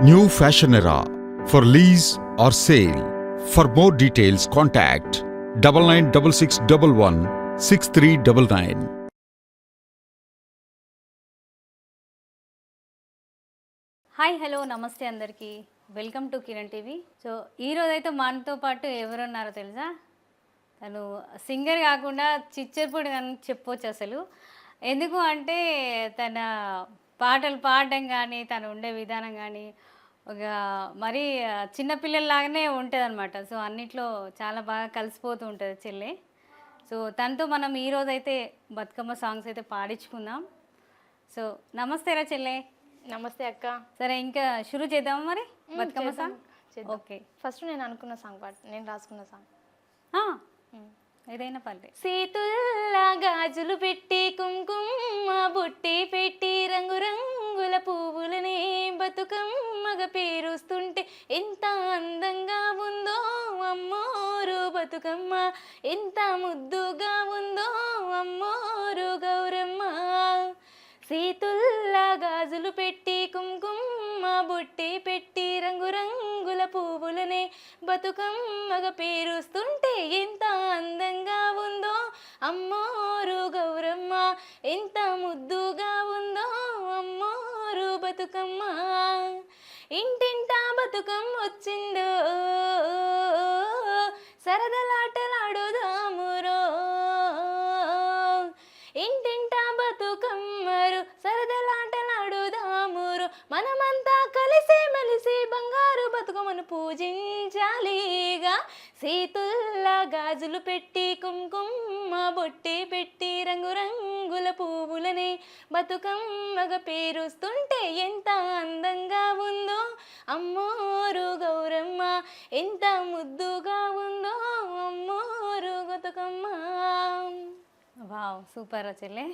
New fashion era for lease or sale. For more details, contact 9966116399. Hi hello నమస్తే అందరికీ, welcome to Kiran TV. So ఈరోజైతే మనతో పాటు ఎవరున్నారో తెలుసా? తను సింగర్ కాకుండా చిచ్చర్పుడు అని చెప్పొచ్చు అసలు. ఎందుకు అంటే తన పాటలు పాడడం కానీ, తను ఉండే విధానం కానీ ఒక మరీ చిన్నపిల్లల్లాగానే ఉంటుంది అనమాట. సో అన్నిట్లో చాలా బాగా కలిసిపోతూ ఉంటుంది చెల్లె. సో తనతో మనం ఈరోజైతే బతుకమ్మ సాంగ్స్ అయితే పాడించుకుందాం. సో నమస్తేరా చెల్లె. నమస్తే అక్క. సరే ఇంకా షురూ చేద్దామా మరి బతుకమ్మ సాంగ్? ఓకే, ఫస్ట్ నేను అనుకున్న సాంగ్ పాట, నేను రాసుకున్న సాంగ్ ఏదైనా పర్లే. సీతుల్లా గాజులు పెట్టి కుంకుమ బుట్టి పెట్టి రంగురంగుల పువ్వులనే బతుకమ్మగ పేరుస్తుంటే ఎంత అందంగా ఉందో అమ్మోరు బతుకమ్మ, ఎంత ముద్దుగా ఉందో అమ్మోరు గౌరమ్మ. సీతుల్లా గాజులు పెట్టి కుంకుమ బుట్టి పెట్టి రంగురంగుల పువ్వులనే బతుకమ్మగ పేరుస్తుంటే ఎంత అందంగా ఉందో అమ్మోరు గౌరమ్మ, ఎంత ముద్దుగా ఉందో అమ్మోరు బతుకమ్మ. ఇంటింటా బతుకమ్మ వచ్చిందో సరదలాటలాడుదామురో, ఇంటింటా బతుకమ్మరు సరదలాటలాడుదామురు, మనమంతా కలిసి మెలిసి బంగారు బతుకమ్మను పూజించాలిగా. సీతుల్లా గాజులు పెట్టి కుంకుమ బొట్టి పెట్టి రంగురంగుల పువ్వులనే బతుకమ్మగ పేరుస్తుంటే ఎంత అందంగా ఉందో అమ్మోరు గౌరమ్మ, ఎంత ముద్దుగా ఉందో అమ్మోరు బతుకమ్మ. వావ్, సూపర్ చెల్లె.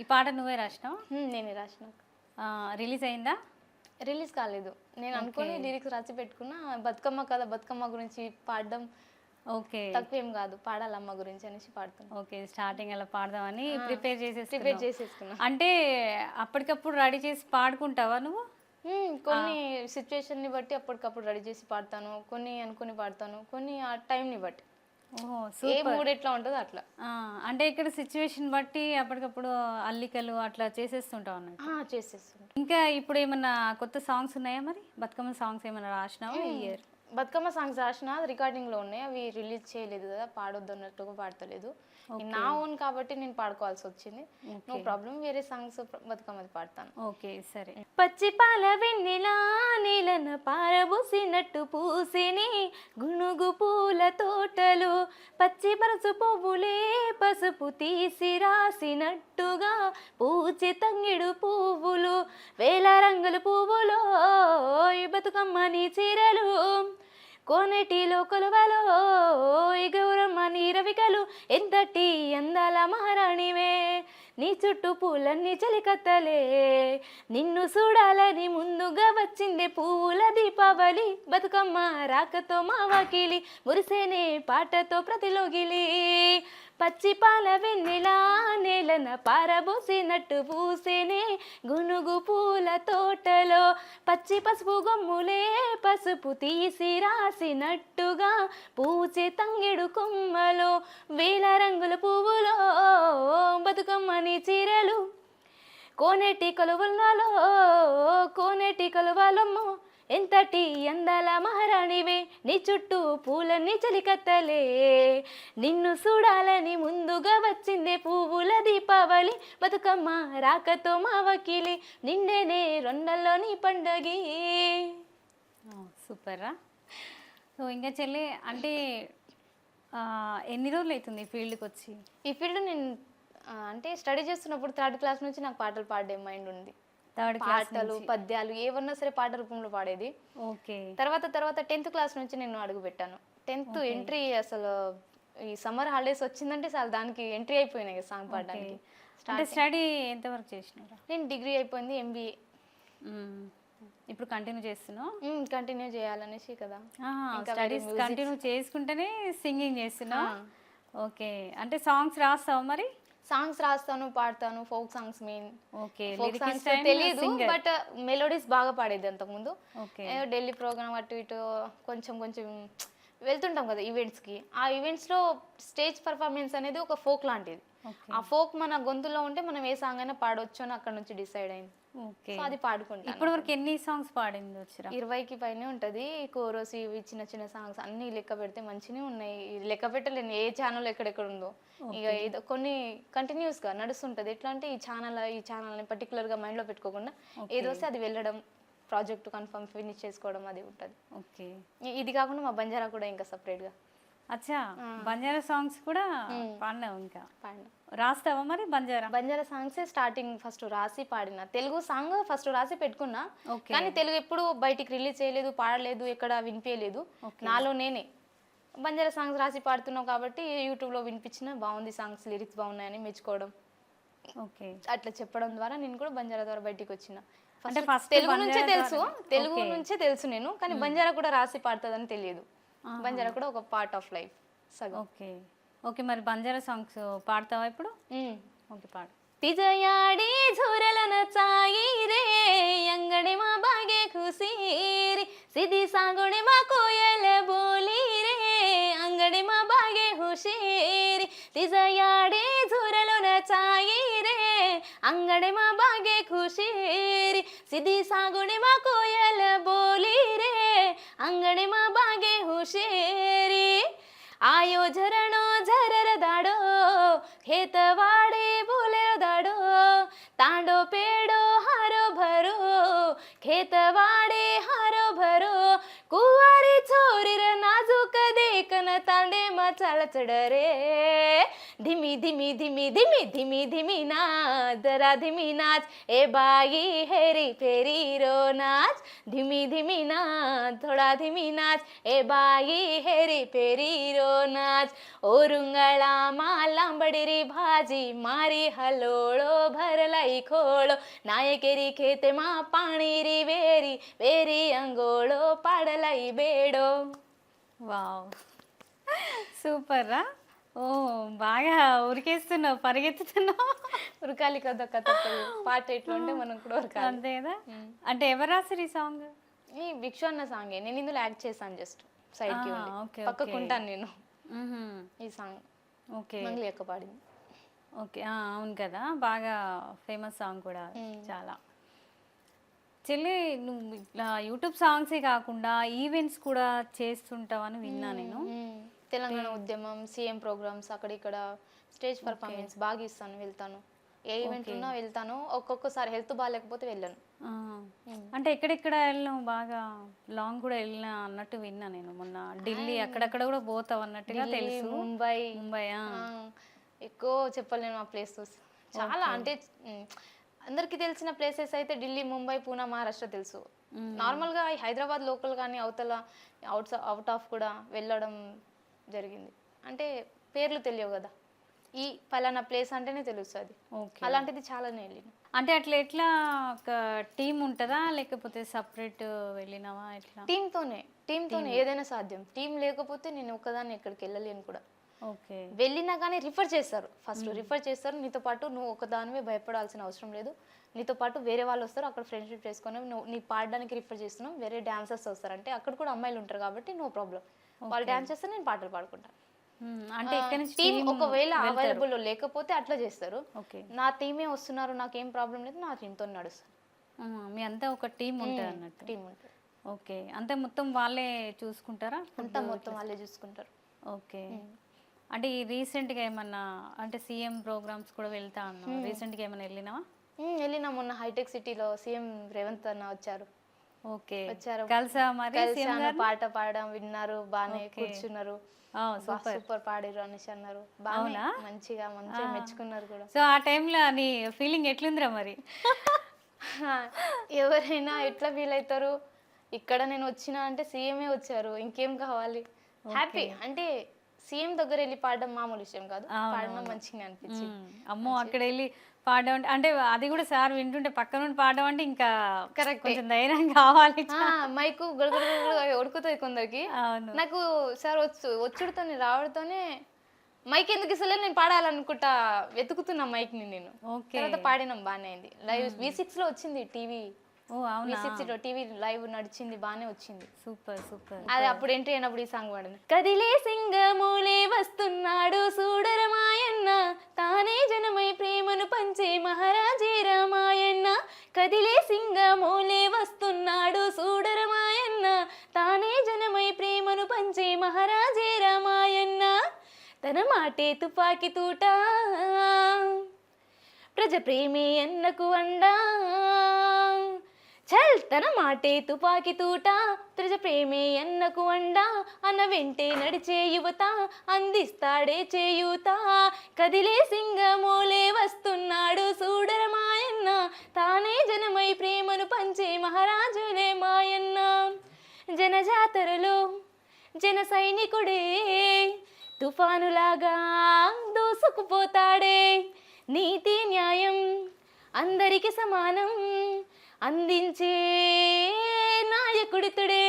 ఈ పాట నువ్వే రాసినావు? నేనే రాసిన. రిలీజ్ అయిందా? రిలీజ్ కాలేదు, నేను అనుకుని లిరిక్స్ రాసి పెట్టుకున్నా. బతుకమ్మ కదా, బతుకమ్మ గురించి పాడడం ఓకే, తక్కువేం కాదు, పాడాలి అమ్మ గురించి అనేసి పాడుతున్నా. ఓకే, స్టార్టింగ్ అలా పాడదామని ప్రిపేర్ చేసేసుకున్నా. అంటే అప్పటికప్పుడు రెడీ చేసి పాడుకుంటావా నువ్వు? కొన్ని సిచ్యువేషన్ని బట్టి అప్పటికప్పుడు రెడీ చేసి పాడతాను, కొన్ని అనుకుని పాడతాను, కొన్ని ఆ టైంని బట్టి, ఏ మూడ్ ఎట్లా ఉంటుందో అట్లా. అంటే ఇక్కడ సిచ్యువేషన్ బట్టి అప్పటికప్పుడు అల్లికలు అట్లా చేసేస్తుంటావు అన్నట్టు? చేసేస్తాను. ఇంకా ఇప్పుడు ఏమన్నా కొత్త సాంగ్స్ ఉన్నాయా మరి? బతుకమ్మ సాంగ్స్ ఏమన్నా రాసినావు ఈ ఇయర్? బతుకమ్మ సాంగ్స్ రాసిన, రికార్డింగ్లో ఉన్నాయి, అవి రిలీజ్ చేయలేదు కదా, పాడొద్దు అన్నట్టుగా పాడతలేదు. నా ఓన్ కాబట్టి నేను పాడుకోవాల్సి వచ్చింది. నో ప్రాబ్లం, వేరే సాంగ్స్ బతుకమ్మది పాడతాను. ఓకే సరే. పచ్చి పాల వెన్నెలా నీలన పారబోసినట్టు పూసిని గునుగు పూల తోటలు, పచ్చి పరచు పువ్వులే పసుపు తీసి రాసినట్టుగా పూచి తంగిడు పువ్వులు, వేల రంగుల పువ్వులో బతుకమ్మని చీరలు, కోనేటిలో కొలువలో గౌరమ్మ నీ రవికలు, ఎంతటి అందాల మహారాణివే, నీ చుట్టూ పూలన్నీ చలికత్తలే, నిన్ను చూడాలని ముందుగా వచ్చిందే పువ్వుల దీపావళి, బతుకమ్మ రాకతో మా వాకిలి మురిసేనే పాటతో ప్రతిలోగిలి, పచ్చి పాల వెన్నెలా నేలన పారబోసినట్టు పూసేనే గునుగు పూల తోటలో, పచ్చి పసుపు గొమ్ములే పసుపు తీసి రాసినట్టుగా పూచే తంగిడు కొమ్మలో, వేల రంగుల పువ్వులో బతుకమ్మని చీరలు, కోనేటి కొలువులలో కోనేటి కొలువలమ్మో, ఎంతటి అందాల మహారాణివే, నీ చుట్టూ పూలన్నీ చలికత్తలే, నిన్ను చూడాలని ముందుగా వచ్చిందే పువ్వుల దీపావళి, బతుకమ్మ రాకతో మా వకీలి నిండేనే రొండల్లోని పండగి. సూపర్రా. సో ఇంకా చెల్లి అంటే ఎన్ని రోజులు అవుతుంది ఫీల్డ్కి వచ్చి? ఈ ఫీల్డ్ నేను అంటే స్టడీ చేస్తున్నప్పుడు 3rd క్లాస్ నుంచి నాకు పాటలు పాడే మైండ్ ఉంది. పాటలు పద్యాలు ఏవన్నా సరే పాట రూపంలో పాడేది. ఓకే. తర్వాత 10th క్లాస్ నుంచి నేను అడుగు పెట్టాను. 10th ఎంట్రీ, అసలు ఈ సమ్మర్ హాలిడేస్ వచ్చిందంటే చాలు దానికి ఎంట్రీ అయిపోయినాయి సాంగ్ పాడడానికి. స్టడీ ఎంతవరకు చేసినారా? నేను డిగ్రీ అయిపోయింది, MBA. ఇప్పుడు కంటిన్యూ చేస్తున్నావు? కంటిన్యూ చేయాలనేసి కదా. స్టడీస్ కంటిన్యూ చేసుకుంటేనే సింగింగ్ చేస్తున్నావు? ఓకే. అంటే సాంగ్స్ రాస్తావు మరి? సాంగ్స్ రాస్తాను, పాడతాను. Folk songs main. Okay. Folk songs lyricist and తెలీదు, సింగర్. బట్ మెలోడీస్ బాగా పాడేది అంతకుముందు. ఓకే. ఏదో ఢిల్లీ ప్రోగ్రామ్ అటు ఇటు కొంచెం కొంచెం వెళ్తుంటాం కదా ఈవెంట్స్కి. ఆ ఈవెంట్స్లో స్టేజ్ పర్ఫార్మెన్స్ అనేది ఒక ఫోక్ లాంటిది. ఓకే. ఆ ఫోక్ మన గొంతులో ఉంటే మనం ఏ సాంగ్ అయినా పాడవచ్చు అని అక్కడ నుంచి డిసైడ్ అయింది. ఓకే. సో అది పాడుకుంటాను. ఇప్పటి వరకు ఎన్ని సాంగ్స్ పాడింది వచ్చిరా? 20కి పైనే ఉంటుంది. కోరస్ ఇవి చిన్న చిన్న సాంగ్స్ అన్నీ లెక్క పెడితే మంచిగానే ఉన్నాయి. లెక్క పెట్టలేను ఏ ఛానల్ ఎక్కడెక్కడ ఉందో. ఇక ఏదో కొన్ని కంటిన్యూస్గా నడుస్తుంటుంది. ఎట్లా అంటే ఈ ఛానల్ని పర్టికులర్గా మైండ్లో పెట్టుకోకుండా ఏదో వస్తే అది వెళ్ళడం, ప్రాజెక్ట్ కన్ఫర్మ్ ఫినిష్ చేసుకోవడం అది ఉంటుంది. ఓకే. ఇది కాకుండా మా బంజారా కూడా ఇంకా సపరేట్గా అచ్చా, బంజారా సాంగ్స్ కూడా పాడినావు ఇంకా? పాడిన. రాస్తావా మరి బంజారా? బంజారా సాంగ్సే స్టార్టింగ్ ఫస్ట్ రాసి పాడిన. తెలుగు సాంగ్ ఫస్ట్ రాసి పెట్టుకున్నా, ఓకే. కానీ తెలుగు ఎప్పుడు బయటికి రిలీజ్ చేయలేదు, పాడలేదు, ఎక్కడ వినిపించలేదు. నాలో నేనే బంజారా సాంగ్స్ రాసి పాడుతున్నావు కాబట్టి యూట్యూబ్లో వినిపించిన బాగుంది సాంగ్స్, లిరిక్స్ బాగున్నాయని మెచ్చుకోవడం, ఓకే. అట్లా చెప్పడం ద్వారా నేను కూడా బంజారా ద్వారా బయటికి వచ్చిన. అంటే ఫస్ట్ తెలుగు నుంచే బంజారా తెలుసు, ద్వారా- తెలుగు ఓకే. నుంచే తెలుసు నేను, కానీ బంజారా కూడా రాసి పాడుతుందని తెలియదు. బంజారా కూడా ఒక పార్ట్ ఆఫ్ లైఫ్ సగం. ఓకే. ఓకే, మరి బంజారా సాంగ్స్ పాడతావా ఇప్పుడు? ఓకే, పాడు. तिजयाडी झोरलन चाई रे अंगणे मा बागे खुशी रे सीधी सांगणे मा कोयल बोली रे अंगणे मा बागे खुशी रे तिजयाडी झोरलन चाई रे अंगणे मा बागे खुशी रे सीधी सांगणे मा कोयल बोली रे अंगणे मा बागे खुशी रे आयो झरणो झरर दाडो खेतवाडे बोले दाडो तांडो पेडो हारो भरो खेतवाडे हारो भरो कुवारी छोरी र नाजूक देखन तांडे मचाल चढ रे धिमी धिमी धिमी धिमी धिमी धिमी नाच जरा धिमी नाच ए बाई हेरी फेरी रो नाच धिमी धिमी नाच थोडा धिमी नाच ए बाई हेरी फेरी रो नाच ओरुंगळा लांबडी री भाजी मारी हलोळो भरलाई खोळो नायकेरी खेते मा पाणी री वेरी वेरी अंगोळो पाडलाई बेडो. వావ్, సూపర్ రా. ఓ, బాగా ఉరికేస్తున్నావు, పరిగెత్తుతున్నావు. ఉరకాలి కదా కథ, పాట ఎట్లా ఉంటే మనం కూడా ఉరకాలి. అంతే కదా. అంటే ఎవరు రాసారు ఈ సాంగ్? ఈ భిక్షు అన్న సాంగే, నేను ఇందులో యాక్ట్ చేశాను, జస్ట్ సైడ్ కి ఉండి. ఓకే, పక్కకు ఉంటాను నేను. మ్మ్హ్మ్. ఈ సాంగ్ ఓకే. మంగ్లీ అక్క పాడింది. ఓకే, అవును కదా, బాగా ఫేమస్ సాంగ్ కూడా చాలా. చెల్లి, నువ్వు ఇట్లా యూట్యూబ్ సాంగ్సే కాకుండా ఈవెంట్స్ కూడా చేస్తుంటావని విన్నా నేను. తెలంగాణ ఉద్యమం, సీఎం ప్రోగ్రామ్స్, అక్కడ ఇక్కడ స్టేజ్ పర్ఫార్మెన్స్ బాగా ఇస్తాను, వెళ్తాను. ఏ ఈవెంట్ ఉన్నా వెళ్తాను. ఒక్కొక్కసారి హెల్త్ బాగాలేకపోతే వెళ్ళను. ఆ, అంటే ఎక్కడెక్కడ వెళ్ళినావు? బాగా లాంగ్ కూడా వెళ్ళినా అన్నట్టు విన్నా నేను. మొన్న ఢిల్లీ అక్కడక్కడ కూడా పోతావు అన్నట్టుగా తెలుసు. ముంబై ముంబై. ఎక్కువ చెప్పలేను ఆ ప్లేసెస్ చాలా. అంటే అందరికి తెలిసిన ప్లేసెస్ అయితే ఢిల్లీ, ముంబై, పూనా, మహారాష్ట్ర తెలుసు. నార్మల్గా హైదరాబాద్ లోకల్ కానీ అవతల అవుట్ ఆఫ్ కూడా వెళ్ళడం జరిగింది. అంటే పేర్లు తెలియవు కదా, ఈ పలానా ప్లేస్ అంటేనే తెలుస్తుంది. అలాంటిది చాలానే వెళ్ళిన. అంటే అట్లా ఎట్లా ఒక టీం ఉంటుందా లేకపోతే సపరేట్ వెళ్ళినావా? ఎట్లా? టీంతోనే ఏదైనా సాధ్యం. టీం లేకపోతే నేను ఒక్కదాన్ని ఎక్కడికి వెళ్ళలేను కూడా. ఓకే. వెళ్ళినా కానీ రిఫర్ చేస్తారు, ఫస్ట్ రిఫర్ చేస్తారు. నీతో పాటు నువ్వు ఒకదానివే భయపడాల్సిన అవసరం లేదు, నీతో పాటు వేరే వాళ్ళు వస్తారు, అక్కడ ఫ్రెండ్షిప్ చేసుకొని నువ్వు నీ పాడడానికి రిఫర్ చేస్తున్నావు, వేరే డాన్సర్స్ వస్తారు. అంటే అక్కడ కూడా అమ్మాయిలు ఉంటారు కాబట్టి నో ప్రాబ్లం, వాళ్ళు డాన్స్ చేస్తారు, నేను పాటలు పాడుకుంటాను. అంటే టీం ఒకవేళ అవైలబుల్ లేకపోతే అట్లా చేస్తారు. ఓకే. నా టీమే వస్తున్నారు, నాకేం ప్రాబ్లం లేదు, నా టీంతో నడుస్తాను. మీ అంతా ఒక టీం ఉంటుంది అన్నట్టు? టీం ఉంటుంది. ఓకే. అంతే, మొత్తం వాళ్ళే చూసుకుంటారా? అంతా మొత్తం వాళ్ళే చూసుకుంటారు. ఓకే. అంటే ఈ రీసెంట్గా ఏమన్నా, అంటే సీఎం ప్రోగ్రామ్స్ కూడా వెళ్తా అన్నావు, రీసెంట్గా ఏమైనా వెళ్ళినావా? వెళ్ళినా. మొన్న హైటెక్ సిటీలో సీఎం రేవంత్ అన్న వచ్చారు. ఓకే. వచ్చారు, కలిసా మరి? పాట పాడడం విన్నారు, బాగానే కూర్చున్నారు, సూపర్ పాడారు అనేసి అన్నారు. బాగా మంచిగా మెచ్చుకున్నారు కూడా. సో ఆ టైంలో నీ ఫీలింగ్ ఎట్లుందిరా మరి? ఎవరైనా ఎట్లా ఫీల్ అవుతారు, ఇక్కడ నేను వచ్చినా అంటే సీఎంఏ వచ్చారు, ఇంకేం కావాలి, హ్యాపీ. అంటే సీఎం దగ్గర వెళ్ళి పాడడం మామూలు విషయం కాదు, పాడడం మంచిగా అనిపించింది. అమ్మో, అక్కడ వెళ్ళి పాడడం అంటే అది కూడా సార్ వింటుంటే పక్క నుండి పాడడం అంటే ఇంకా కరెక్ట్, కొంచెం ధైర్యం కావాలి. మైకు గడగడ ఉడుకుతుంది కొందరికి. నాకు సార్ వచ్చుడుతోనే రావడంతోనే మైక్ ఎందుకు ఇస్తలేదు, నేను పాడాలనుకుంటా వెతుకుతున్నా మైక్ని నేను. ఓకే. తర్వాత పాడినాం, బాగానే అయింది. లైవ్ V6 లో వచ్చింది, టీవీ ఓ అవునా, V6 లో టీవీ లైవ్ నడిచింది, బాగానే వచ్చింది. Super super. అది అప్పుడు ఎంట్రీ అయినప్పుడు ఈ సాంగ్ పాడింది. కదిలే సింగమూలే వస్తున్నాడు సూడర మాయన్న, తానే జనమై ప్రేమను పంచే మహారాజే రామాయన్న. కదిలే సింగమూలే వస్తున్నాడు సూడర మాయన్న, తానే జనమై ప్రేమను పంచే మహారాజే రామాయన్న. తన మాటే తుపాకి తూట, ప్రజ ప్రేమే అన్నకు అండా. చల్ తన మాటే తుపాకి తూట, ప్రజ ప్రేమే అన్నకు అండా. అన్న వెంటే నడిచే యువత, అందిస్తాడే చేయూత. కదిలే సింగమోలే వస్తున్నాడు సూడర మాయన్న, తానే జనమై ప్రేమను పంచే మహారాజులే మాయన్న. జనజాతరలో జన సైనికుడే, తుఫానులాగా దూసుకుపోతాడే. నీతి న్యాయం అందరికి సమానం అందించే నాయకుడితుడే.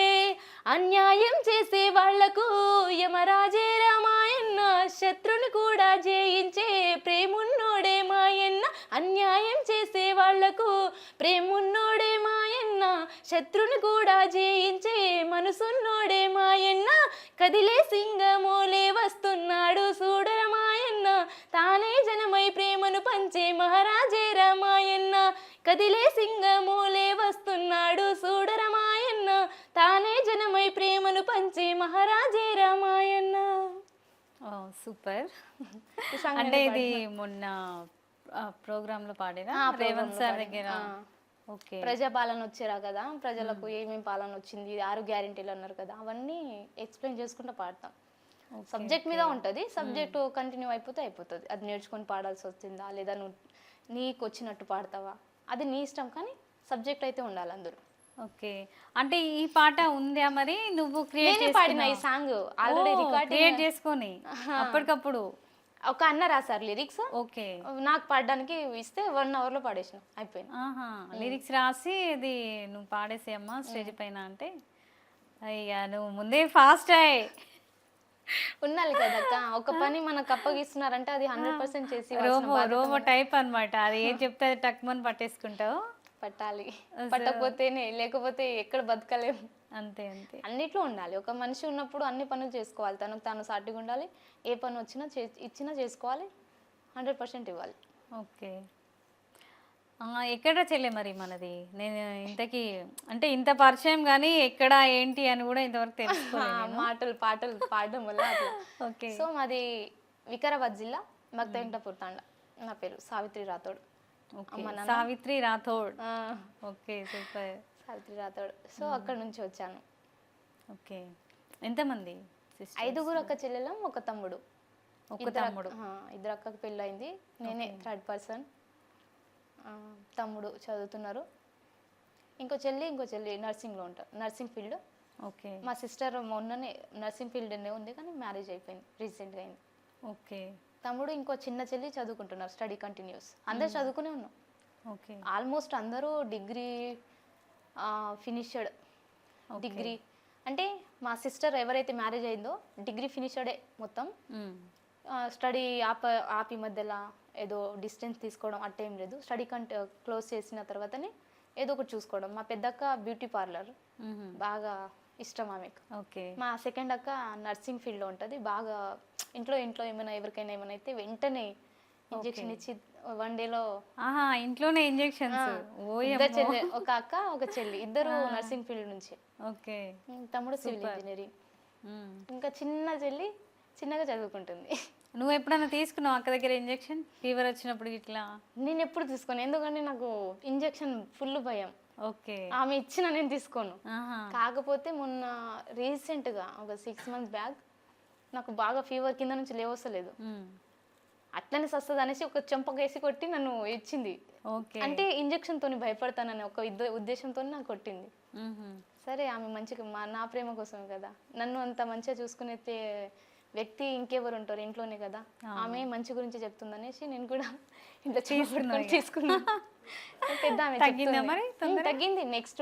అన్యాయం చేసే వాళ్లకు యమరాజే రామాయన్న, శత్రుని కూడా జయించే ప్రేమున్నోడే మాయన్న. అన్యాయం చేసే వాళ్లకు ప్రేమున్నోడే మాయన్న, శత్రుని కూడా జయించే మనసున్నోడే మాయన్న. కదిలే సింగమోలే వస్తున్నాడు సూడర మాయన్న, తానే జనమై ప్రేమను పంచే మహారాజే రామాయన్న. కదిలే సింగమోలే వస్తున్నాడు సూడర మాయన్న, తానే జనమై ప్రేమను పంచే మహారాజే రామాయన్న. సూపర్. అంటే ఇది మొన్న ప్రోగ్రామ్ లో పాడినా రేవంత్ సార్ దగ్గర. ఓకే. ప్రజాపాలన వచ్చేరా కదా, ప్రజలకు ఏమేమి పాలన వచ్చింది, 6 గ్యారెంటీలు అన్నారు కదా, అవన్నీ ఎక్స్ప్లెయిన్ చేసుకుంటూ పాడతాం. సబ్జెక్ట్ మీద ఉంటుంది, సబ్జెక్ట్ కంటిన్యూ అయిపోతే అయిపోతుంది. అది నేర్చుకొని పాడాల్సి వస్తుందా లేదా నువ్వు నీకు వచ్చినట్టు పాడతావా, అది నీ ఇష్టం, కానీ సబ్జెక్ట్ అయితే ఉండాలి అందరూ. ఓకే. అంటే ఈ పాట ఉందా మరి నువ్వు క్రియేట్ పాడిన ఈ సాంగ్ ఆల్రెడీ రికార్డ్ చేసుకొని అప్పటికప్పుడు ఒక అన్న రాశారు లిరిక్స్. ఓకే. నాకు పాడడానికి ఇస్తే 1 hour లో పాడేసిన, అయిపోయింది. లిరిక్స్ రాసి ఇది నువ్వు పాడేసేయమ్మా స్టేజ్ పైన అంటే, అయ్యా నువ్వు ముందే ఫాస్ట్ అయ్యి ఉండాలి కదక్క. ఒక పని మనకు అప్పగిస్తున్నారంటే అది 100% చేసి రోబో టైప్ అన్నమాట. అది ఏం చెప్తే అది టక్మని పట్టేసుకుంటావు. పట్టాలి, పట్టకపోతేనే, లేకపోతే ఎక్కడ బతకలేము. అంతే అంతే, అన్నిట్లో ఉండాలి. ఒక మనిషి ఉన్నప్పుడు అన్ని పనులు చేసుకోవాలి, తనకు తాను సాటిగా ఉండాలి. ఏ పని వచ్చినా ఇచ్చినా చేసుకోవాలి, 100% ఇవ్వాలి. ఓకే. ఎక్కడ చెల్లె మరి మనది? నేను ఇంతకీ అంటే ఇంత పరిచయం కానీ ఎక్కడ ఏంటి అని కూడా ఇంతవరకు తెలుసుకోలేదు. మాటలు పాటలు పాడడం వల్ల. ఓకే. సో మాది వికారాబాద్ జిల్లా, భక్తవెంకటపూర్ తాండా. నా పేరు Savitri Rathod. Savitri Rathod. Okay super. Savitri Rathod. So అక్కడ నుంచి వచ్చాను. ఓకే. ఎంతమంది? 5 అక్క చెల్లెలం, ఒక తమ్ముడు. ఇద్దరు అక్కకి పెళ్ళయింది, నేనే 3rd person. తమ్ముడు చదువుతున్నారు. ఇంకో చెల్లి నర్సింగ్లో ఉంటారు, నర్సింగ్ ఫీల్డ్. ఓకే. మా సిస్టర్ మొన్ననే నర్సింగ్ ఫీల్డ్నే ఉంది, కానీ మ్యారేజ్ అయిపోయింది, రీసెంట్గా అయింది. ఓకే. తమ్ముడు ఇంకో చిన్న చెల్లి చదువుకుంటున్నారు, స్టడీ కంటిన్యూస్. అందరు చదువుకునే ఉన్నాం. ఓకే. ఆల్మోస్ట్ అందరూ డిగ్రీ ఫినిషడ్. డిగ్రీ అంటే మా సిస్టర్ ఎవరైతే మ్యారేజ్ అయిందో డిగ్రీ ఫినిషడే మొత్తం. స్టడీ ఆపి మధ్యలో ఏదో డిస్టెన్స్ తీసుకోవడం అట్ట ఏం లేదు. స్టడీ క్లోజ్ చేసిన తర్వాతనే ఏదో ఒకటి చూసుకోవడం. మా పెద్దక్క బ్యూటీ పార్లర్ బాగా ఇష్టం ఆమెకు. ఓకే. మా సెకండ్ అక్క నర్సింగ్ ఫీల్డ్లో ఉంటుంది. బాగా ఇంట్లో ఏమైనా ఎవరికైనా ఏమైనా అయితే వెంటనే ఇంజెక్షన్ ఇచ్చి 1 dayలో. ఇంట్లోనే ఇంజెక్షన్స్. ఒక అక్క ఒక చెల్లి, ఇద్దరు నర్సింగ్ ఫీల్డ్ నుంచి. ఓకే. తమ్ముడు సివిల్ ఇంజనీరింగ్. ఇంకా చిన్న చెల్లి చిన్నగా చదువుకుంటుంది. నువ్వు ఎప్పుడైనా తీసుకున్నావు అక్క దగ్గర ఇంజెక్షన్ ఫీవర్ వచ్చినప్పుడు ఇట్లా? నేను ఎప్పుడు తీసుకోను, ఎందుకంటే నాకు ఇంజెక్షన్ ఫుల్ భయం. ఓకే. ఆమె ఇచ్చిన నేను తీసుకోను. కాకపోతే మొన్న రీసెంట్గా ఒక 6 months బ్యాక్ నాకు బాగా ఫీవర్, కింద నుంచి లేవస్తలేదు, అట్లనే వస్తుంది అనేసి ఒక చెంపకేసి కొట్టి నన్ను ఇచ్చింది. అంటే ఇంజెక్షన్ తోని భయపడతానని ఒక ఉద్దేశంతో నాకు కొట్టింది. సరే ఆమె మంచిగా నా ప్రేమ కోసమే కదా, నన్ను అంత మంచిగా చూసుకునే వ్యక్తి ఇంకెవరు ఉంటారు ఇంట్లోనే కదా, ఆమె మంచి గురించి చెప్తుందనేసి నేను కూడా ఇంత తీసుకున్నా. పెద్ద ఆమె తగ్గింది. నెక్స్ట్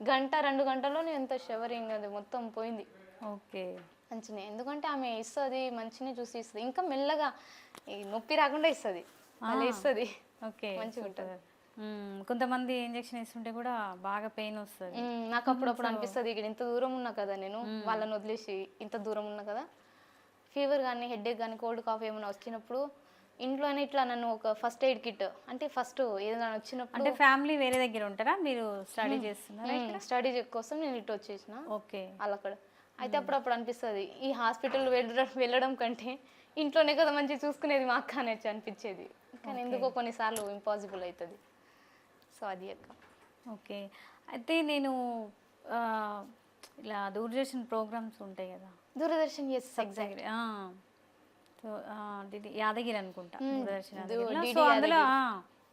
1-2 గంటలో ఎంత షవరింగ్ అది మొత్తం పోయింది. ఓకే. మంచినే, ఎందుకంటే ఆమె ఇస్తుంది మంచినే చూసి ఇస్తుంది, ఇంకా మెల్లగా ఈ నొప్పి రాకుండా ఇస్తుంది, అలా ఇస్తుంది. ఓకే, మంచిగా ఉంటుంది. కొంతమంది ఇంజెక్షన్ వేస్తుంటే కూడా బాగా పెయిన్ వస్తుంది. నాకు అప్పుడప్పుడు అనిపిస్తుంది, ఇక్కడ ఇంత దూరం ఉన్నా కదా నేను, వాళ్ళని వదిలేసి ఇంత దూరం ఉన్నా కదా, ఫీవర్ కానీ హెడేక్ కానీ కోల్డ్ కాఫ్ ఏమైనా వచ్చినప్పుడు ఇంట్లోనే ఇట్లా నన్ను ఒక ఫస్ట్ ఎయిడ్ కిట్, అంటే ఫస్ట్ ఏదైనా వచ్చినప్పుడు, అంటే ఫ్యామిలీ వేరే దగ్గర ఉంటారా, మీరు స్టడీ చేస్తున్నారా? స్టడీ కోసం నేను ఇటు వచ్చేసిన ఓకే, అక్కడ. అయితే అప్పుడప్పుడు అనిపిస్తుంది ఈ హాస్పిటల్ వెళ్ళడం కంటే ఇంట్లోనే కదా మంచిగా చూసుకునేది మా అక్క అనేది అనిపించేది, కానీ ఎందుకో కొన్నిసార్లు ఇంపాసిబుల్ అవుతుంది. సో అది అక్క. ఓకే, అయితే నేను ఇలా దూరదర్శన్ ప్రోగ్రామ్స్ ఉంటాయి కదా, దూరదర్శన్ ఎగ్జాక్ట్లీ, సో యాదగిరి అనుకుంటా, దూరదర్శన్ యాదగిరిలో. సో అందులో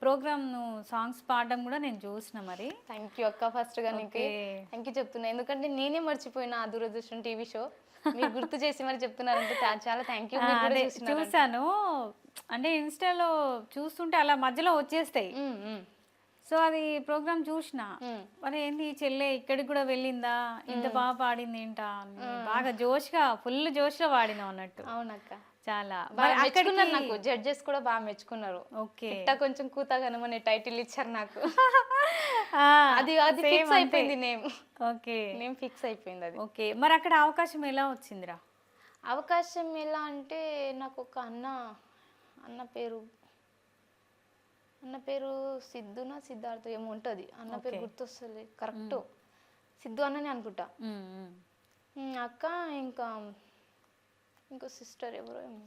ప్రోగ్రామ్ సాంగ్స్ పాడడం కూడా నేను చూసిన. మరి థ్యాంక్ యూ అక్క, ఫస్ట్గా నీకు థ్యాంక్ యూ చెప్తున్నా, ఎందుకంటే నేనే మర్చిపోయినా ఆ దూరదర్శన్ టీవీ షో మీరు గుర్తు చేసి మరి చెప్తున్నారంటే చాలా థ్యాంక్ యూ. చూసాను, అంటే ఇన్స్టాలో చూస్తుంటే అలా మధ్యలో వచ్చేస్తాయి. సో అది ప్రోగ్రామ్ చూసిన, మరి ఏంది ఈ చెల్లె ఇక్కడికి కూడా వెళ్ళిందా, ఇంత బాగా పాడింది ఏంటా, బాగా జోష్గా ఫుల్ జోష్గా పాడినాం అన్నట్టు. అవునక్క, చాలా మెచ్చుకున్నారు, నాకు జడ్జెస్ కూడా బాగా మెచ్చుకున్నారు. ఓకే, కొంచెం కూతగనమనే టైటిల్ ఇచ్చారు నాకు, అది అది ఫిక్స్ అయిపోయింది నేమ్. ఓకే, నేమ్ ఫిక్స్ అయిపోయింది అది. ఓకే, మరి అక్కడ అవకాశం ఎలా వచ్చిందిరా? అవకాశం ఎలా అంటే, నాకు ఒక అన్న పేరు సిద్ధునా సిద్ధార్థ ఏమో ఉంటుంది, అన్న పేరు గుర్తొస్తుంది కరెక్ట్, సిద్ధు అన్ననే అనుకుంటా. అక్క ఇంకా ఇంకో సిస్టర్ ఎవరో ఏమో